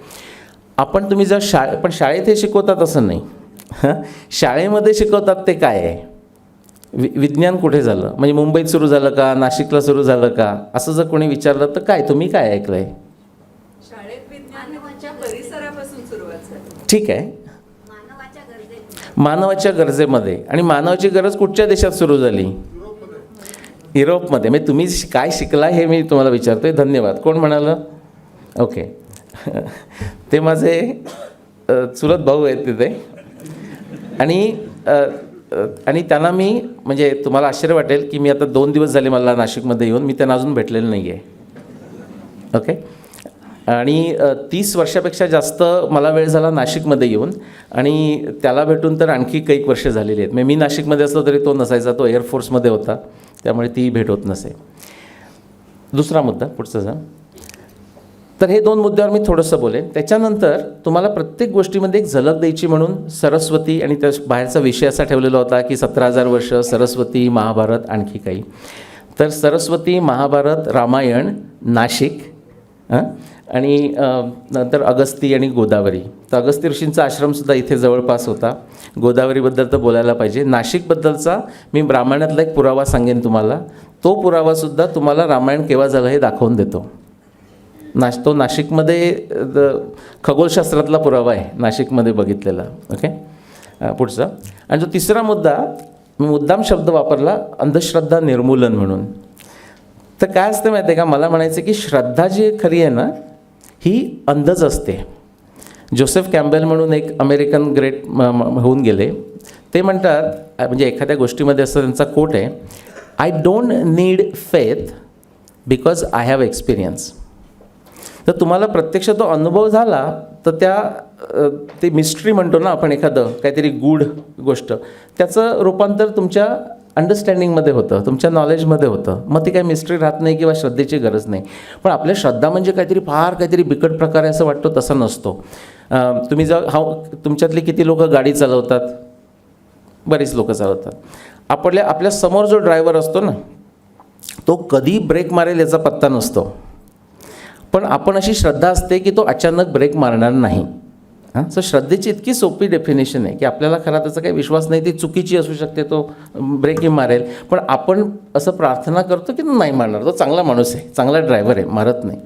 तुम्ही जर पण शाळेत हे शिकवतात असं नाही, शाळेमध्ये शिकवतात ते काय आहे, विज्ञान कुठे झालं, म्हणजे मुंबईत सुरू झालं का, नाशिकला सुरू झालं का, असं जर कोणी विचारलं तर काय तुम्ही काय ऐकलं आहे. शाळेत विज्ञानाच्या परिसरापासून सुरुवात झाली. ठीक आहे, मानवाच्या गरजेमध्ये. आणि मानवाची गरज कुठच्या देशात सुरू झाली? युरोपमध्ये. म्हणजे तुम्ही काय शिकला हे मी तुम्हाला विचारतोय. धन्यवाद. कोण म्हणालं? ओके. ते माझे चुलत भाऊ आहेत तिथे. आणि त्यांना मी, म्हणजे तुम्हाला आश्चर्य वाटेल की मी आता 2 दिवस झाले मला नाशिकमध्ये येऊन, मी त्यांना अजून भेटलेलं नाही आहे. ओके. आणि 30 वर्षापेक्षा जास्त मला वेळ झाला नाशिकमध्ये येऊन, आणि त्याला भेटून तर आणखी काही वर्ष झालेली आहेत. म्हणजे मी नाशिकमध्ये असलो तरी तो नसायचा, तो एअरफोर्समध्ये होता, त्यामुळे ती भेट होत नसे. दुसरा मुद्दा पुढचा जा. तर हे 2 मुद्द्यावर मी थोडंसं बोलेन. त्याच्यानंतर तुम्हाला प्रत्येक गोष्टीमध्ये एक झलक द्यायची म्हणून सरस्वती, आणि त्या बाहेरचा विषय असा ठेवलेला होता की 17,000 वर्ष सरस्वती, महाभारत, आणखी काही. तर सरस्वती, महाभारत, रामायण, नाशिक, आणि नंतर अगस्ती आणि गोदावरी. तर अगस्ती ऋषींचा आश्रमसुद्धा इथे जवळपास होता. गोदावरीबद्दल तर बोलायला पाहिजे. नाशिकबद्दलचा मी रामायणातला एक पुरावा सांगेन तुम्हाला. तो पुरावासुद्धा तुम्हाला रामायण केव्हा झालं हे दाखवून देतो. तो नाशिकमध्ये खगोलशास्त्रातला पुरावा आहे, नाशिकमध्ये बघितलेला. ओके. पुढचा. आणि जो तिसरा मुद्दा, मी मुद्दाम शब्द वापरला, अंधश्रद्धा निर्मूलन म्हणून. तर काय असतं माहिती आहे का, मला म्हणायचं की श्रद्धा जी खरी आहे ना, ही अंधच असते. जोसेफ कॅम्बेल म्हणून एक अमेरिकन ग्रेट होऊन गेले, ते म्हणतात, म्हणजे एखाद्या गोष्टीमध्ये असं त्यांचा कोट आहे, I don't need faith because I have experience. तर तुम्हाला प्रत्यक्ष तो अनुभव झाला तर ते मिस्ट्री म्हणतो ना आपण, एखादं काहीतरी गूढ गोष्ट, त्याचं रूपांतर तुमच्या अंडरस्टँडिंगमध्ये होतं, तुमच्या नॉलेजमध्ये होतं. मग ती काही मिस्ट्री राहत नाही किंवा श्रद्धेची गरज नाही. पण आपल्या श्रद्धा म्हणजे काहीतरी बिकट प्रकार आहे असं वाटतो, तसा नसतो. तुम्ही तुमच्यातली किती लोक गाडी चालवतात? बरीच लोक चालवतात. आपल्या समोर जो ड्रायव्हर असतो ना, तो कधी ब्रेक मारेल याचा पत्ता नसतो. पण आपण अशी श्रद्धा असते की तो अचानक ब्रेक मारणार नाही. सो श्रद्धेची इतकी सोपी डेफिनेशन आहे की आपल्याला खरा त्याचा काही विश्वास नाही, ती चुकीची असू शकते, तो ब्रेकही मारेल, पण आपण असं प्रार्थना करतो की नाही मारणार, तो चांगला माणूस आहे, चांगला ड्रायव्हर आहे, मारत नाही,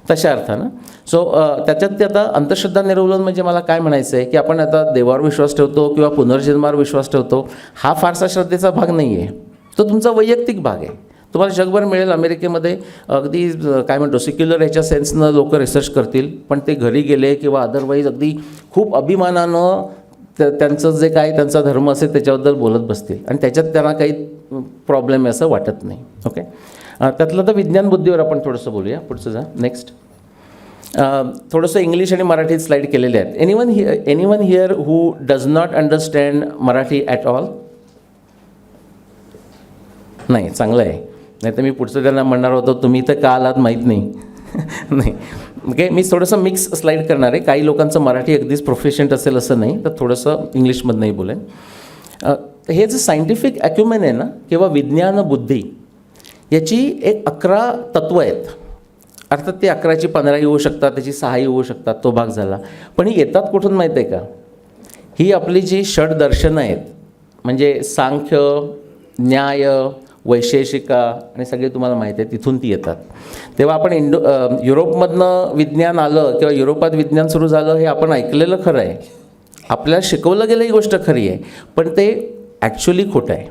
तशा अर्थानं. सो त्याच्यात ते आता अंधश्रद्धा निर्मूलन म्हणजे मला काय म्हणायचं आहे की आपण आता देवावर विश्वास ठेवतो किंवा पुनर्जन्मावर विश्वास ठेवतो, हा फारसा श्रद्धेचा भाग नाही आहे, तो तुमचा वैयक्तिक भाग आहे. तुम्हाला जगभर मिळेल, अमेरिकेमध्ये अगदी काय म्हणतो सिक्युलर ह्याच्या सेन्सनं लोक रिसर्च करतील, पण ते घरी गेले किंवा अदरवाईज अगदी खूप अभिमानानं त्यांचं जे काय त्यांचा धर्म असेल त्याच्याबद्दल बोलत बसतील, आणि त्याच्यात त्यांना काही प्रॉब्लेम आहे असं वाटत नाही. ओके. त्यातलं तर विज्ञान बुद्धीवर आपण थोडंसं बोलूया. पुढचं जा. नेक्स्ट. थोडंसं इंग्लिश आणि मराठीत स्लाईड केलेले आहेत. Anyone here who does not understand Marathi at all? नाही, चांगलं आहे. नाही तर मी पुढचं त्यांना म्हणणार होतो तुम्ही तर का आलात माहीत नाही. नाही. ओके. मी थोडंसं मिक्स स्लाईड करणार आहे. काही लोकांचं मराठी अगदीच प्रोफिशियंट असेल असं नाही, तर थोडंसं इंग्लिशमधनंही बोलेन. हे जे सायंटिफिक ॲक्युमेन आहे ना, किंवा विज्ञान बुद्धी, याची एक 11 तत्त्व आहेत. अर्थात ते 11ची 15 होऊ शकतात, त्याची 6 होऊ शकतात, तो भाग झाला. पण ही येतात कुठून माहीत आहे का? ही आपली जी षड्दर्शनं आहेत, म्हणजे सांख्य, न्याय, वैशेषिका आणि सगळे तुम्हाला माहीत आहे, तिथून ती येतात. तेव्हा आपण युरोपमधनं विज्ञान आलं किंवा युरोपात विज्ञान सुरू झालं हे आपण ऐकलेलं खरं आहे, आपल्याला शिकवलं गेलं ही गोष्ट खरी आहे, पण ते ॲक्च्युली खोटं आहे.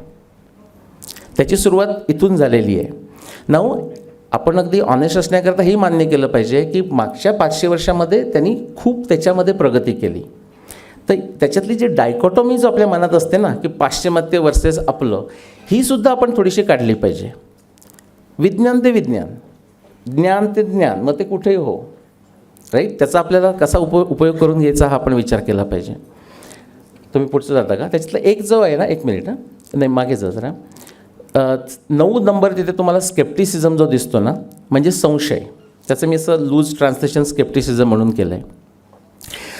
त्याची सुरुवात इथून झालेली आहे. नाऊ आपण अगदी ऑनेस्ट असण्याकरता हे मान्य केलं पाहिजे की मागच्या 500 वर्षामध्ये त्यांनी खूप त्याच्यामध्ये प्रगती केली. तर त्याच्यातली जी डायकोटॉमी जो आपल्या मनात असते ना की पाश्चिमात्य वर्सेस आपलं, ही सुद्धा आपण थोडीशी काढली पाहिजे. विज्ञान ते विज्ञान, ज्ञान ते ज्ञान, मग ते कुठेही हो, राईट. त्याचा आपल्याला कसा उपयोग करून घ्यायचा हा आपण विचार केला पाहिजे. तुम्ही पुढचं जाता का? त्याच्यातलं एक जो आहे ना, 1 मिनिट नाही मागे जा जरा. 9 नंबर तिथे तुम्हाला स्केप्टिसिझम जो दिसतो ना, म्हणजे संशय. त्याचं मी असं लूज ट्रान्सलेशन स्केप्टिसिझम म्हणून केलं आहे.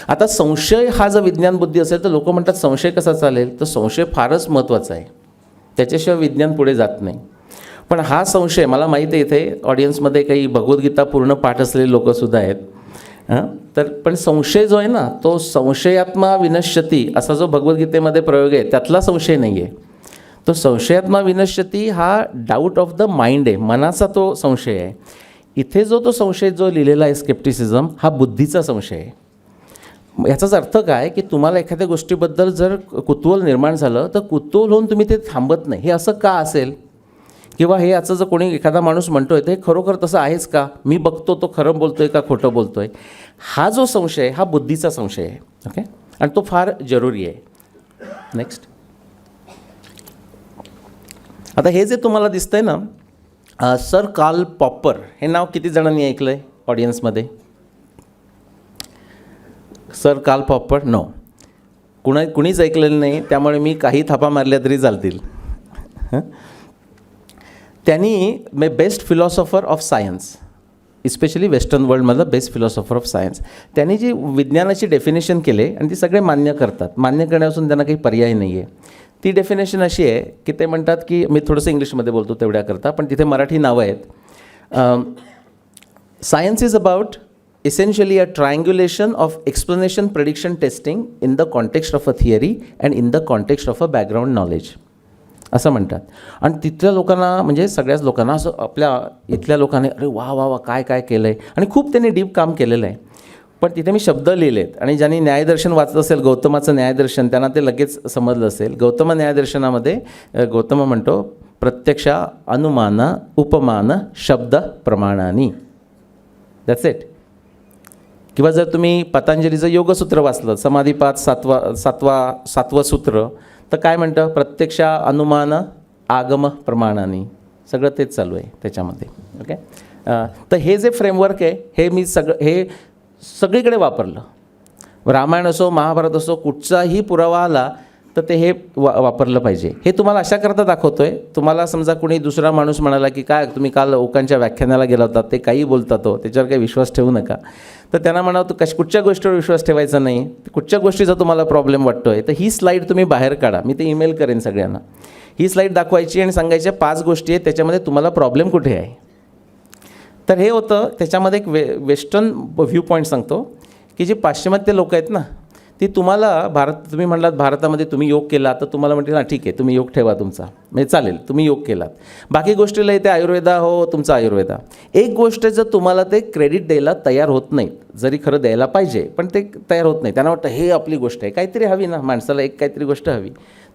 आता संशय हा जर विज्ञान बुद्धी असेल तर लोक म्हणतात संशय कसा चालेल, तर संशय फारच महत्त्वाचा आहे, त्याच्याशिवाय विज्ञान पुढे जात नाही. पण हा संशय, मला माहिती आहे इथे ऑडियन्समध्ये काही भगवद्गीता पूर्ण पाठ असलेले लोकंसुद्धा आहेत, तर पण संशय जो आहे ना, तो संशयात्मा विनश्यती असा जो भगवद्गीतेमध्ये प्रयोग आहे त्यातला संशय नाही आहे. तो संशयात्मा विनश्यती हा डाऊट ऑफ द माइंड आहे, मनाचा तो संशय आहे. इथे जो तो संशय जो लिहिलेला आहे स्केप्टिसिझम, हा बुद्धीचा संशय आहे. याचाच अर्थ काय की तुम्हाला एखाद्या गोष्टीबद्दल जर कुतूहल निर्माण झालं तर कुतूहल होऊन तुम्ही ते थांबत नाही. हे असं का असेल, किंवा हे याचं जर कोणी एखादा माणूस म्हणतोय तर हे खरोखर तसं आहेच का, मी बघतो तो खरं बोलतोय का खोटं बोलतोय, हा जो संशय आहे हा बुद्धीचा संशय आहे. ओके, आणि तो फार जरुरी आहे. नेक्स्ट. आता हे जे तुम्हाला दिसतंय ना, सर कार्ल पॉपर, हे नाव किती जणांनी ऐकलं आहे ऑडियन्समध्ये? Sir Karl Popper? नो, कुणीच ऐकलेलं नाही, त्यामुळे मी काही थापा मारल्या तरी चालतील. त्यांनी best philosopher of science, especially western वर्ल्डमधलं बेस्ट फिलॉसॉफर ऑफ सायन्स, त्यांनी जी विज्ञानाची डेफिनेशन केले आणि ती सगळे मान्य करतात, मान्य करण्यापासून त्यांना काही पर्याय नाही आहे. ती डेफिनेशन अशी आहे की ते म्हणतात की, मी थोडंसं इंग्लिशमध्ये बोलतो तेवढ्याकरता, पण तिथे मराठी नावं आहेत. Science is about essentially a triangulation of explanation, prediction, testing in the context of a theory and in the context of a background knowledge, असं म्हणतात. आणि तिथल्या लोकांना, म्हणजे सगळ्याच लोकांना, असं आपल्या इथल्या लोकांनी अरे वा वा वा काय काय केलं आहे, आणि खूप त्यांनी डीप काम केलेलं आहे. पण तिथे मी शब्द लिहिलेत, आणि ज्यांनी न्यायदर्शन वाचलं असेल, गौतमाचं न्यायदर्शन, त्यांना ते लगेच समजलं असेल. गौतम न्यायदर्शनामध्ये गौतम म्हणतो, प्रत्यक्ष, अनुमान, उपमान, शब्द प्रमाणानी. That's it. किंवा जर तुम्ही पतंजलीचं योगसूत्र वाचलं, समाधीपात सातवं सूत्र, तर काय म्हणतं? प्रत्यक्ष, अनुमान, आगम प्रमाणानी. सगळं तेच चालू आहे त्याच्यामध्ये. ओके, तर हे जे फ्रेमवर्क आहे हे मी हे सगळीकडे वापरलं. रामायण असो, महाभारत असो, कुठचाही पुरावा आला तर ते हे वापरलं पाहिजे. हे तुम्हाला अशा करता दाखवतो आहे. तुम्हाला समजा कोणी दुसरा माणूस म्हणाला की काय तुम्ही काल ओकांच्या व्याख्यानाला गेला होता, ते काही बोलतात हो, त्याच्यावर काही विश्वास ठेवू नका, तर त्यांना म्हणावं तू कुठच्या गोष्टीवर विश्वास ठेवायचा नाही, कुठच्या गोष्टीचा तुम्हाला प्रॉब्लेम वाटतो आहे, तर ही स्लाईड तुम्ही बाहेर काढा. मी ते ईमेल करेन सगळ्यांना. ही स्लाईड दाखवायची आणि सांगायच्या 5 गोष्टी आहेत, त्याच्यामध्ये तुम्हाला प्रॉब्लेम कुठे आहे. तर हे होतं. त्याच्यामध्ये एक वेस्टर्न व्ह्यू पॉईंट सांगतो की जे पाश्चिमात्य लोक आहेत ना, ती तुम्हाला तुम्ही म्हणालात भारतामध्ये तुम्ही योग केला, तर तुम्हाला म्हणतील ना ठीक आहे तुम्ही योग ठेवा तुमचा, म्हणजे चालेल तुम्ही योग केलात, बाकी गोष्टीला इथे आयुर्वेदा हो तुमचा आयुर्वेदा. एक गोष्ट जर तुम्हाला ते क्रेडिट द्यायला तयार होत नाहीत, जरी खरं द्यायला पाहिजे पण ते तयार होत नाही, त्यांना वाटतं हे आपली गोष्ट आहे, काहीतरी हवी ना माणसाला, एक काहीतरी गोष्ट हवी,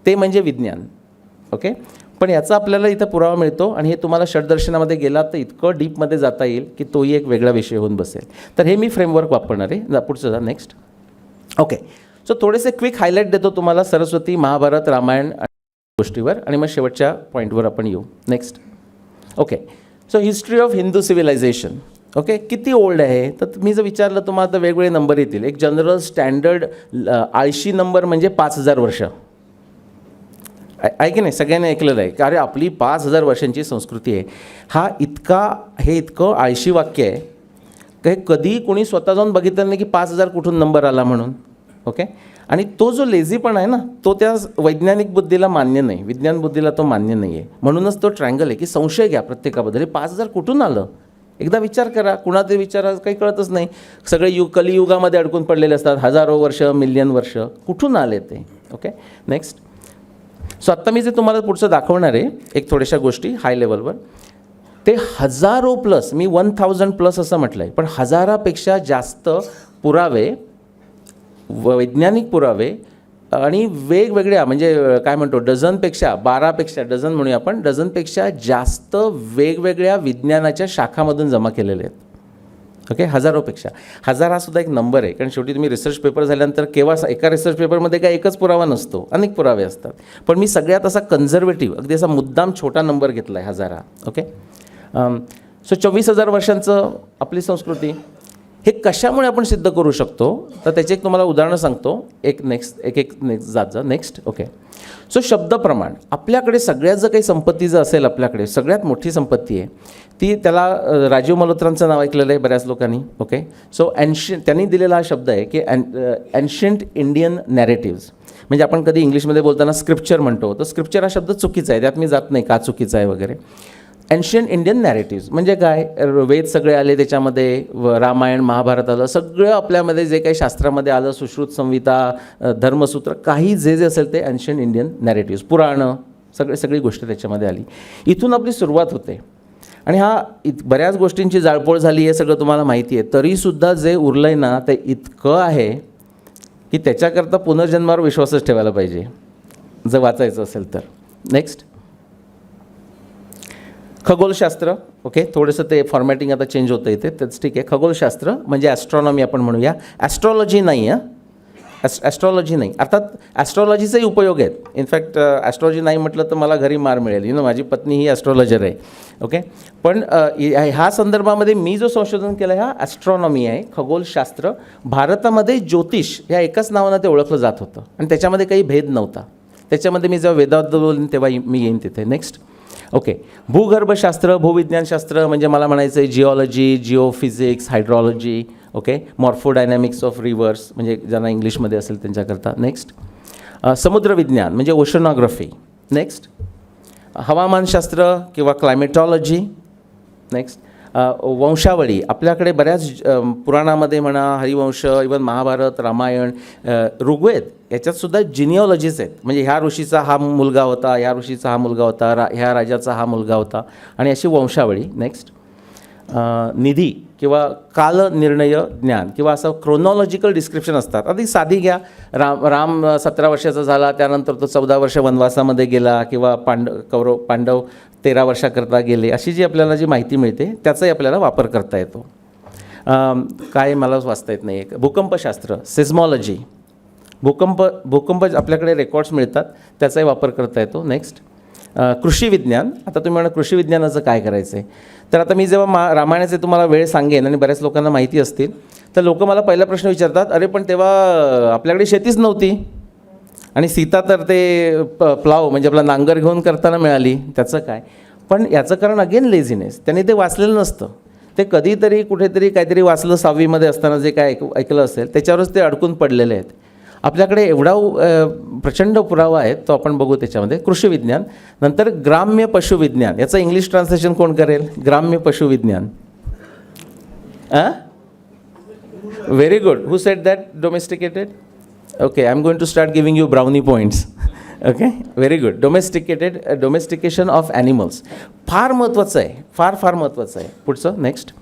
ते म्हणजे विज्ञान. ओके, पण याचा आपल्याला इथं पुरावा मिळतो, आणि हे तुम्हाला षडदर्शनामध्ये गेलात तर इतकं डीपमध्ये जाता येईल की तोही एक वेगळा विषय होऊन बसेल. तर हे मी फ्रेमवर्क वापरणार आहे. पुढचं जा. नेक्स्ट. ओके, सो थोडेसे क्विक हायलाईट देतो तुम्हाला सरस्वती, महाभारत, रामायण गोष्टीवर, आणि मग शेवटच्या पॉईंटवर आपण येऊ. Next. Okay, so history of Hindu civilisation. Okay, किती ओल्ड आहे, तर मी जर विचारलं तुम्हाला तर वेगवेगळे नंबर येतील. एक जनरल स्टँडर्ड आळशी नंबर म्हणजे 5000 वर्ष आहे की नाही, सगळ्यांनी ऐकलेलं आहे की अरे आपली 5000 वर्षांची संस्कृती आहे. हे इतकं आळशी वाक्य आहे की कधी कोणी स्वतः जाऊन बघितलं नाही की 5000 कुठून नंबर आला म्हणून. ओके, आणि तो जो लेझीपणा आहे ना, तो त्या वैज्ञानिक बुद्धीला मान्य नाही, विज्ञान बुद्धीला तो मान्य नाही आहे. म्हणूनच तो ट्रँगल आहे की संशय घ्या प्रत्येकाबद्दल. 5000 कुठून आलं, एकदा विचार करा. कुणाचे विचार काही कळतच नाही. सगळे कलियुगामध्ये अडकून पडलेले असतात, हजारो वर्ष, मिलियन वर्ष, कुठून आले ते. Okay, next. सो आत्ता मी जे तुम्हाला पुढचं दाखवणार आहे एक थोड्याशा गोष्टी हाय लेवलवर, ते हजारो प्लस, मी 1000 प्लस असं म्हटलं आहे, पण हजारापेक्षा जास्त पुरावे, वैज्ञानिक पुरावे, आणि वेगवेगळ्या म्हणजे काय म्हणतो डझनपेक्षा, 12पेक्षा, डझन म्हणूया आपण, डझनपेक्षा जास्त वेगवेगळ्या विज्ञानाच्या शाखामधून जमा केलेले आहेत. ओके, हजारोपेक्षा. 1000 हा सुद्धा एक नंबर आहे, कारण शेवटी तुम्ही रिसर्च पेपर झाल्यानंतर केव्हा एका रिसर्च पेपरमध्ये काय एकच पुरावा नसतो, अनेक पुरावे असतात. पण मी सगळ्यात असा कन्झर्वेटिव्ह, अगदी असा मुद्दाम छोटा नंबर घेतला आहे 1000 हा. ओके, सो 24000 वर्षांचं आपली संस्कृती. हे कशामुळे आपण सिद्ध करू शकतो, तर त्याचे एक तुम्हाला उदाहरणं सांगतो. एक नेक्स्ट जात जा. नेक्स्ट. ओके, सो शब्द प्रमाण. आपल्याकडे सगळ्यात जर काही संपत्ती जर असेल, आपल्याकडे सगळ्यात मोठी संपत्ती आहे ती, त्याला राजीव मल्होत्रांचं नाव ऐकलेलं आहे बऱ्याच लोकांनी. ओके, सो त्यांनी दिलेला हा शब्द आहे की एन्शियंट इंडियन नॅरेटिव्ज. म्हणजे आपण कधी इंग्लिशमध्ये बोलताना स्क्रिप्चर म्हणतो, तर स्क्रिप्चर हा शब्द चुकीचा आहे, त्यात मी जात नाही का चुकीचा आहे वगैरे. एन्शियंट इंडियन नॅरेटिव्ज म्हणजे काय, वेद सगळे आले त्याच्यामध्ये, रामायण, महाभारत आलं, सगळं आपल्यामध्ये जे काही शास्त्रामध्ये आलं, सुश्रुत संहिता, धर्मसूत्र, काही जे असेल ते एन्शियंट इंडियन नॅरेटिव्ज, पुराणं, सगळी गोष्ट त्याच्यामध्ये आली. इथून आपली सुरुवात होते. आणि बऱ्याच गोष्टींची जाळपोळ झाली आहे, सगळं तुम्हाला माहिती आहे. तरीसुद्धा जे उरलं आहे ना, ते इतकं आहे की त्याच्याकरता पुनर्जन्मावर विश्वासच ठेवायला पाहिजे जर वाचायचं असेल तर. नेक्स्ट, खगोलशास्त्र. ओके, थोडंसं ते फॉर्मॅटिंग आता चेंज होतं इथे, तेच ठीक आहे. खगोलशास्त्र म्हणजे ॲस्ट्रॉनॉमी आपण म्हणूया, ॲस्ट्रॉलॉजी नाही. ॲस्ट्रॉलॉजी नाही, अर्थात ॲस्ट्रॉलॉजीचाही उपयोग आहेत. इनफॅक्ट ॲस्ट्रॉलॉजी नाही म्हटलं तर मला घरी मार मिळेल. माझी पत्नी ही ॲस्ट्रॉलॉजर आहे. ओके, पण ह्या संदर्भामध्ये मी जो संशोधन केलं हा ॲस्ट्रॉनॉमी आहे, खगोलशास्त्र. भारतामध्ये ज्योतिष ह्या एकाच नावानं ते ओळखलं जात होतं आणि त्याच्यामध्ये काही भेद नव्हता. त्याच्यामध्ये मी जेव्हा वेदात बोलेन तेव्हा मी येईन तिथे. नेक्स्ट, ओके, भूगर्भशास्त्र, भूविज्ञानशास्त्र म्हणजे मला म्हणायचं आहे geology, geophysics, hydrology. Okay, morphodynamics of rivers म्हणजे ज्यांना इंग्लिशमध्ये असेल त्यांच्याकरता. नेक्स्ट, समुद्रविज्ञान म्हणजे ओशनॉग्राफी. नेक्स्ट, हवामानशास्त्र किंवा क्लायमेटॉलॉजी. नेक्स्ट, वंशावळी. आपल्याकडे बऱ्याच पुराणामध्ये म्हणा, हरिवंश, इवन महाभारत, रामायण, ऋग्वेद याच्यातसुद्धा जिनिओलॉजीज आहेत. म्हणजे ह्या ऋषीचा हा मुलगा होता, ह्या ऋषीचा हा मुलगा होता, ह्या राजाचा हा मुलगा होता, आणि अशी वंशावळी. नेक्स्ट, निधी किंवा कालनिर्णय ज्ञान किंवा असं क्रोनॉलॉजिकल डिस्क्रिप्शन असतात. आधी साधी घ्या, राम 17 वर्षाचा झाला, त्यानंतर तो 14 वर्ष वनवासामध्ये गेला, किंवा पांडव 13 वर्षाकरता गेले, अशी जी आपल्याला जी माहिती मिळते त्याचाही आपल्याला वापर करता येतो. काय मला वाचता येत नाही. भूकंपशास्त्र, सिस्मॉलॉजी, भूकंप आपल्याकडे रेकॉर्ड्स मिळतात, त्याचाही वापर करता येतो. नेक्स्ट, कृषी विज्ञान. आता तुम्ही म्हणा कृषी विज्ञानाचं काय करायचं आहे, तर आता मी जेव्हा रामायणाचे तुम्हाला वेळ सांगेन आणि बऱ्याच लोकांना माहिती असतील, तर लोक मला पहिला प्रश्न विचारतात, अरे पण तेव्हा आपल्याकडे शेतीच नव्हती आणि सीता तर ते प्लाव म्हणजे आपला नांगर घेऊन करताना मिळाली, त्याचं काय. पण याचं कारण अगेन लेझीनेस. त्यांनी ते वाचलेलं नसतं. ते कधीतरी कुठेतरी काहीतरी वाचलं 6वीमध्ये असताना जे काय ऐकलं असेल त्याच्यावरच ते अडकून पडलेले आहेत. आपल्याकडे एवढा प्रचंड पुरावा आहे, तो आपण बघू त्याच्यामध्ये. कृषी विज्ञान. नंतर ग्राम्य पशुविज्ञान. याचं इंग्लिश ट्रान्सलेशन कोण करेल? ग्राम्य पशुविज्ञान. Very good. Who said that? Domesticated. Okay, I am going to start giving you brownie points. Okay, very good. Domestication of animals फार महत्त्वाचं आहे, फार महत्त्वाचं आहे. पुढचं. नेक्स्ट,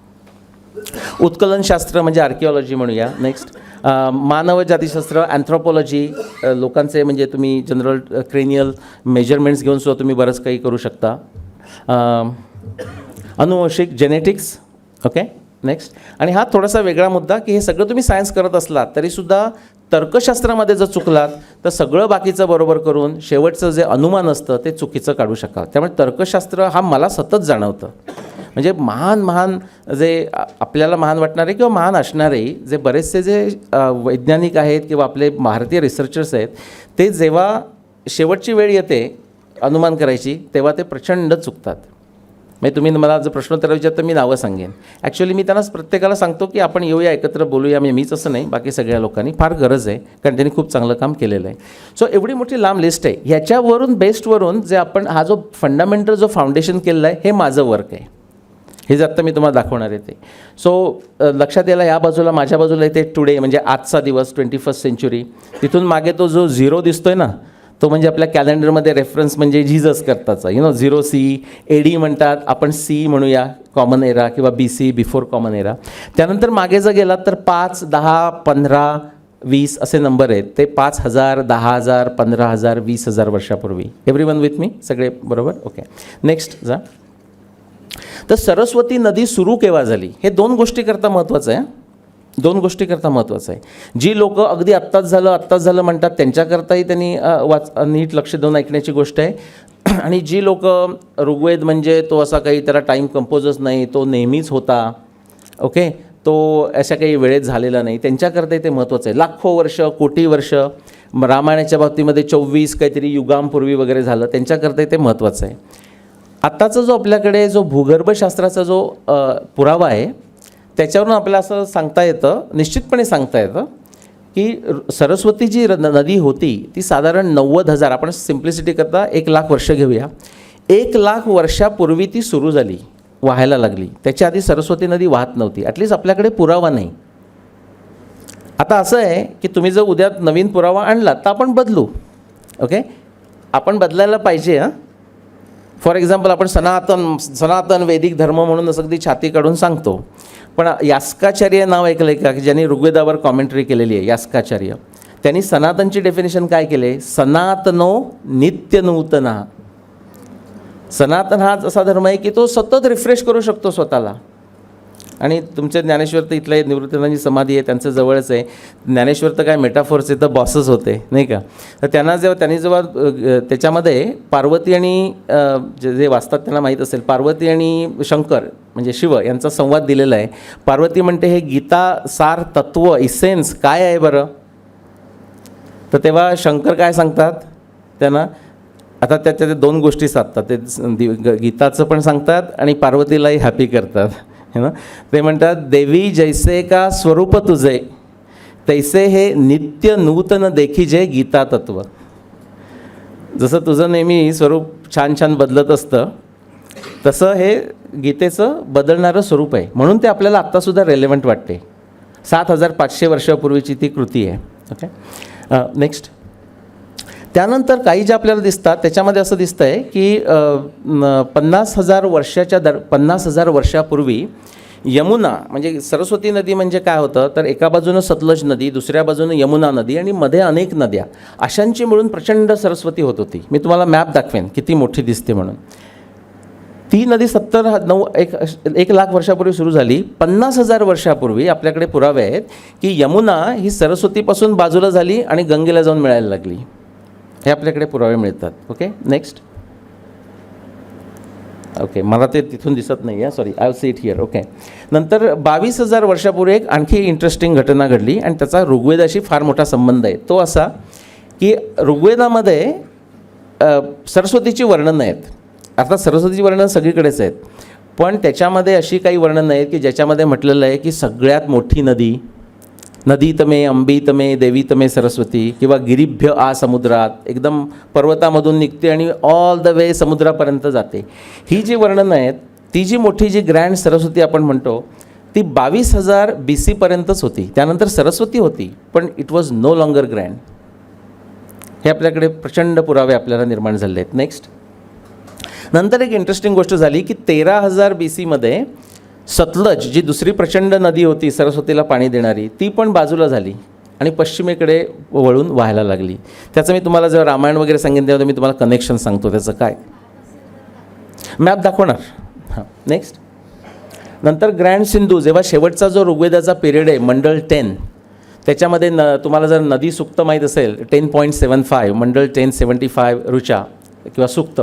उत्कलनशास्त्र म्हणजे आर्किओलॉजी म्हणूया. नेक्स्ट, मानवजातीशास्त्र, अँथ्रोपॉलॉजी. लोकांचे म्हणजे तुम्ही जनरल क्रेनियल मेजरमेंट्स घेऊन सुद्धा तुम्ही बरंच काही करू शकता. अनुवंशिक, जेनेटिक्स. Okay, next. आणि हा थोडासा वेगळा मुद्दा की हे सगळं तुम्ही सायन्स करत असलात तरीसुद्धा तर्कशास्त्रामध्ये जर चुकलात तर सगळं बाकीचं बरोबर करून शेवटचं जे अनुमान असतं ते चुकीचं काढू शकाल. त्यामुळे तर्कशास्त्र हा मला सतत जाणवतं. म्हणजे महान जे आपल्याला महान वाटणारे किंवा महान असणारे जे बरेचसे जे वैज्ञानिक आहेत किंवा आपले भारतीय रिसर्चर्स आहेत, ते जेव्हा शेवटची वेळ येते अनुमान करायची तेव्हा ते प्रचंड चुकतात. म्हणजे तुम्ही मला जर प्रश्नोत्तर विचारत तर मी नावं सांगेन. ॲक्च्युली मी त्यांना प्रत्येकाला सांगतो की आपण येऊया, एकत्र बोलूया. म्हणजे मीच असं नाही, बाकी सगळ्या लोकांनी. फार गरज आहे, कारण त्यांनी खूप चांगलं काम केलेलं आहे. सो एवढी मोठी लांब लिस्ट आहे. ह्याच्यावरून बेस्टवरून जे आपण हा जो फंडामेंटल जो फाउंडेशन केलेला आहे हे माझं वर्क आहे. हे जे आत्ता मी तुम्हाला दाखवणार आहे ते. सो लक्षात यायला या बाजूला माझ्या बाजूला येते टुडे म्हणजे आजचा दिवस, 21st सेंचुरी. तिथून मागे तो जो 0 दिसतोय ना, तो म्हणजे आपल्या कॅलेंडरमध्ये रेफरन्स म्हणजे जीजस करताचा. 0 C, AD म्हणतात, आपण C म्हणूया कॉमन एरा किंवा BC बिफोर कॉमन एरा. त्यानंतर मागे जर गेलात तर 5, 10, 15, 20 असे नंबर आहेत. ते 5000, 10000, 15000, 20000 वर्षापूर्वी. Everyone with me? सगळे बरोबर? ओके, नेक्स्ट जा. तर सरस्वती नदी सुरू केव्हा झाली हे 2 गोष्टीकरता महत्त्वाचं आहे. 2 गोष्टीकरता महत्त्वाचं आहे. जी लोकं अगदी आत्ताच झालं म्हणतात त्यांच्याकरताही त्यांनी नीट लक्ष देऊन ऐकण्याची गोष्ट आहे. आणि जी लोकं ऋग्वेद म्हणजे तो असा काही त्याला टाईम कंपोजच नाही, तो नेहमीच होता, ओके, तो अशा काही वेळेत झालेला नाही, त्यांच्याकरताही ते महत्त्वाचं आहे. लाखो वर्ष, कोटी वर्ष, रामायणाच्या बाबतीमध्ये 24 काहीतरी युगांपूर्वी वगैरे झालं, त्यांच्याकरताही ते महत्त्वाचं आहे. आत्ताचा जो आपल्याकडे जो भूगर्भशास्त्राचा जो पुरावा आहे त्याच्यावरून आपल्याला असं सांगता येतं, निश्चितपणे सांगता येतं की सरस्वती जी नदी होती ती साधारण 90,000, आपण सिम्प्लिसिटी करता 1,00,000 वर्ष घेऊया, 1,00,000 वर्षापूर्वी ती सुरू झाली, वाहायला लागली. त्याच्या आधी सरस्वती नदी वाहत नव्हती. ॲटलिस्ट आपल्याकडे पुरावा नाही. आता असं आहे की तुम्ही जर उद्या नवीन पुरावा आणलात तर आपण बदलू. ओके, आपण बदलायला पाहिजे. फॉर एक्झाम्पल आपण सनातन वैदिक धर्म म्हणून असं अगदी छाती काढून सांगतो, पण यास्काचार्य नाव ऐकलं आहे का, की ज्यांनी ऋग्वेदावर कॉमेंट्री केलेली आहे? यास्काचार्य, त्यांनी सनातनची डेफिनेशन काय केले? सनातनो नित्य नूतना. सनातन हाच असा धर्म आहे की तो सतत रिफ्रेश करू शकतो स्वतःला. आणि तुमचे ज्ञानेश्वर तर इथले निवृत्तीनाथांची समाधी आहे, त्यांचं जवळच आहे. ज्ञानेश्वर तर काय मेटाफोर्स तर बॉसच होते नाही का. तर त्यांनी जेव्हा त्याच्यामध्ये पार्वती आणि जे वाचतात त्यांना माहीत असेल, पार्वती आणि शंकर म्हणजे शिव यांचा संवाद दिलेला आहे. पार्वती म्हणते हे गीता सार तत्व इसेन्स काय आहे बरं? तर तेव्हा शंकर काय सांगतात त्यांना? आता त्याच्या दोन गोष्टी साधतात, ते गीताचं पण सांगतात आणि पार्वतीलाही हॅपी करतात है ना. ते म्हणतात देवी जैसे का स्वरूप तुझे तैसे हे नित्य नूतन देखीजे गीता तत्व. जसं तुझं नेहमी स्वरूप छान छान बदलत असतं तसं हे गीतेचं बदलणारं स्वरूप आहे. म्हणून ते आपल्याला आत्तासुद्धा रेलेवंट वाटते. 7500 वर्षापूर्वीची ती कृती आहे. Okay, next. त्यानंतर काही जे आपल्याला दिसतात त्याच्यामध्ये असं दिसतं आहे की 50,000 वर्षापूर्वी यमुना म्हणजे सरस्वती नदी म्हणजे काय होतं तर एका बाजूनं सतलज नदी, दुसऱ्या बाजूनं यमुना नदी आणि मध्ये अनेक नद्या अशांची मिळून प्रचंड सरस्वती होत होती. मी तुम्हाला मॅप दाखवेन किती मोठी दिसते म्हणून. ती नदी 1 लाख वर्षापूर्वी सुरू झाली. 50,000 वर्षापूर्वी आपल्याकडे पुरावे आहेत की यमुना ही सरस्वतीपासून बाजूला झाली आणि गंगेला जाऊन मिळायला लागली. हे आपल्याकडे पुरावे मिळतात. Okay, next. ओके, मला ते तिथून दिसत नाही आहे, sorry, I see it here. Okay, नंतर 22,000 वर्षापूर्वी एक आणखी इंटरेस्टिंग घटना घडली आणि त्याचा ऋग्वेदाशी फार मोठा संबंध आहे. तो असा की ऋग्वेदामध्ये सरस्वतीची वर्णनं आहेत. अर्थात सरस्वतीची वर्णनं सगळीकडेच आहेत, पण त्याच्यामध्ये अशी काही वर्णनं आहेत की ज्याच्यामध्ये म्हटलेलं आहे की सगळ्यात मोठी नदी नदी तमे अंबी तमे देवी तमे सरस्वती किंवा गिरिभ्य आ समुद्रात, एकदम पर्वतामधून निघते आणि ऑल द वे समुद्रापर्यंत जाते. ही जी वर्णनं आहेत ती जी मोठी जी ग्रँड सरस्वती आपण म्हणतो ती 22,000 BC पर्यंतच होती. त्यानंतर सरस्वती होती पण it was no longer grand. हे आपल्याकडे प्रचंड पुरावे आपल्याला निर्माण झाले आहेत. नेक्स्ट. नंतर एक इंटरेस्टिंग गोष्ट झाली की 13,000 BC मध्ये सतलज जी दुसरी प्रचंड नदी होती सरस्वतीला पाणी देणारी ती पण बाजूला झाली आणि पश्चिमेकडे वळून व्हायला लागली. त्याचं मी तुम्हाला जेव्हा रामायण वगैरे सांगितलं तेव्हा मी तुम्हाला कनेक्शन सांगतो त्याचं काय. मॅप दाखवणार. हां, नेक्स्ट. नंतर ग्रँड सिंधू जेव्हा शेवटचा जो ऋग्वेदाचा पिरियड आहे मंडळ 10 त्याच्यामध्ये तुम्हाला जर नदी सुक्त माहीत असेल 10.75 मंडळ 1075 ऋचा किंवा सुक्त,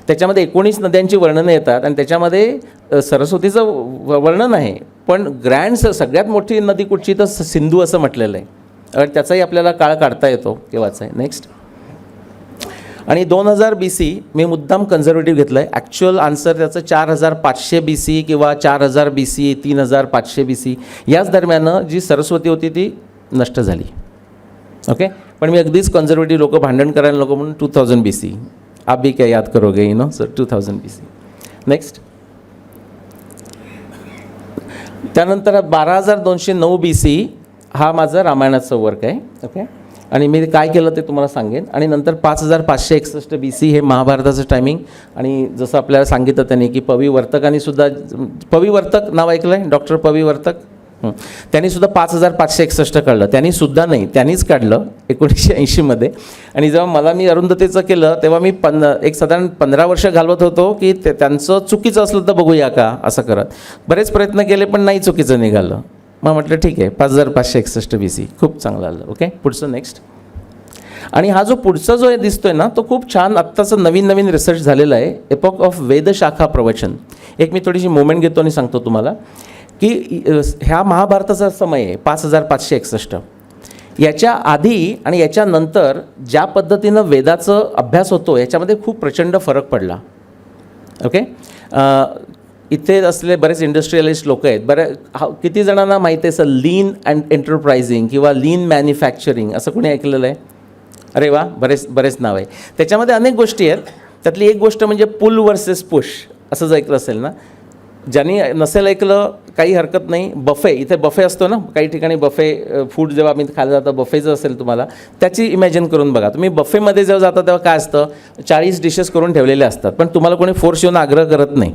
त्याच्यामध्ये 19 नद्यांची वर्णनं येतात आणि त्याच्यामध्ये सरस्वतीचं वर्णन आहे. पण ग्रँड सगळ्यात मोठी नदी कुठची तर सिंधू असं म्हटलेलं आहे. त्याचाही आपल्याला काळ काढता येतो केव्हाचा आहे. नेक्स्ट. आणि 2000 BC मी मुद्दाम कन्झर्वेटिव्ह घेतलं आहे. ॲक्च्युअल आन्सर त्याचं 4500 BC किंवा 4000 BC 3500 BC याच दरम्यान जी सरस्वती होती ती नष्ट झाली. ओके, पण मी अगदीच कन्झर्वेटिव्ह लोक भांडण करायला नको म्हणून 2000 BC आप भी क्या याद करोगे you know sir 2000 BC. Next. त्यानंतर 12,209 BC हा माझा रामायणाचा वर्क आहे. ओके, आणि मी काय केलं ते तुम्हाला सांगेन. आणि नंतर 5561 BC हे महाभारताचं टायमिंग. आणि जसं आपल्याला सांगितलं त्यांनी की पविवर्तकांनी सुद्धा, पविवर्तक नाव ऐकलं आहे, डॉक्टर पविवर्तक, त्यांनीसुद्धा 5561 काढलं. त्यांनीसुद्धा नाही, त्यांनीच काढलं 1980 आणि जेव्हा मी अरुंधतीचं केलं तेव्हा मी एक साधारण 15 वर्ष घालवत होतो की त्यांचं चुकीचं असलं तर बघूया का असं करत. बरेच प्रयत्न केले पण नाही चुकीचं निघालं. मग म्हटलं ठीक आहे 5561 BC खूप चांगलं आलं. ओके, पुढचं. नेक्स्ट. आणि हा जो पुढचा जो दिसतोय ना तो खूप छान आत्ताचं नवीन रिसर्च झालेला आहे. एपॉक ऑफ वेदशाखा प्रवचन. एक मी थोडीशी मोमेंट घेतो आणि सांगतो तुम्हाला की ह्या महाभारताचा समय आहे 5561. याच्या आधी आणि याच्यानंतर ज्या पद्धतीनं वेदाचं अभ्यास होतो याच्यामध्ये खूप प्रचंड फरक पडला. ओके, इथे असले बरेच इंडस्ट्रियलिस्ट लोक आहेत. किती जणांना माहिती आहे असं लीन अँड एंटरप्रायझिंग किंवा लीन मॅन्युफॅक्चरिंग असं कोणी ऐकलेलं आहे? अरे वा, बरेच नाव आहे. त्याच्यामध्ये अनेक गोष्टी आहेत. त्यातली एक गोष्ट म्हणजे पुल वर्सेस पुश असं जर ऐकलं असेल ना, ज्यांनी नसेल ऐकलं काही हरकत नाही. बफे, इथे बफे असतो ना काही ठिकाणी, बफे फूड जेव्हा आम्ही खायला जातं बफेचं असेल तुम्हाला त्याची इमॅजिन करून बघा. तुम्ही बफेमध्ये जेव्हा जाता तेव्हा काय असतं 40 डिशेस करून ठेवलेले असतात पण तुम्हाला कोणी फोर्स येऊन आग्रह करत नाही.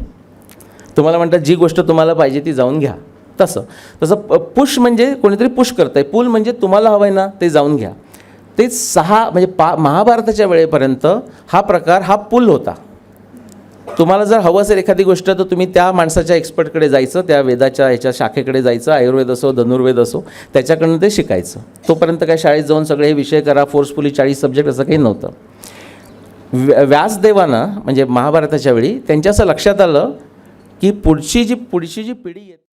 तुम्हाला म्हणतात जी गोष्ट तुम्हाला पाहिजे ती जाऊन घ्या. तसं पुश म्हणजे कोणीतरी पुश करतं आहे, पुल म्हणजे तुम्हाला हवं आहे ना ते जाऊन घ्या. ते 6 म्हणजे महाभारताच्या वेळेपर्यंत हा प्रकार हा पुल होता. तुम्हाला जर हवं असेल एखादी गोष्ट तर तुम्ही त्या माणसाच्या एक्सपर्टकडे जायचं, त्या वेदाच्या ह्याच्या शाखेकडे जायचं, आयुर्वेद असो धनुर्वेद असो, त्याच्याकडनं ते शिकायचं. तोपर्यंत काय शाळेत जाऊन सगळे हे विषय करा फोर्सफुली 40 सब्जेक्ट असं काही नव्हतं. व्यासदेवानं म्हणजे महाभारताच्या वेळी त्यांच्या असं लक्षात आलं की पुढची जी पिढी येते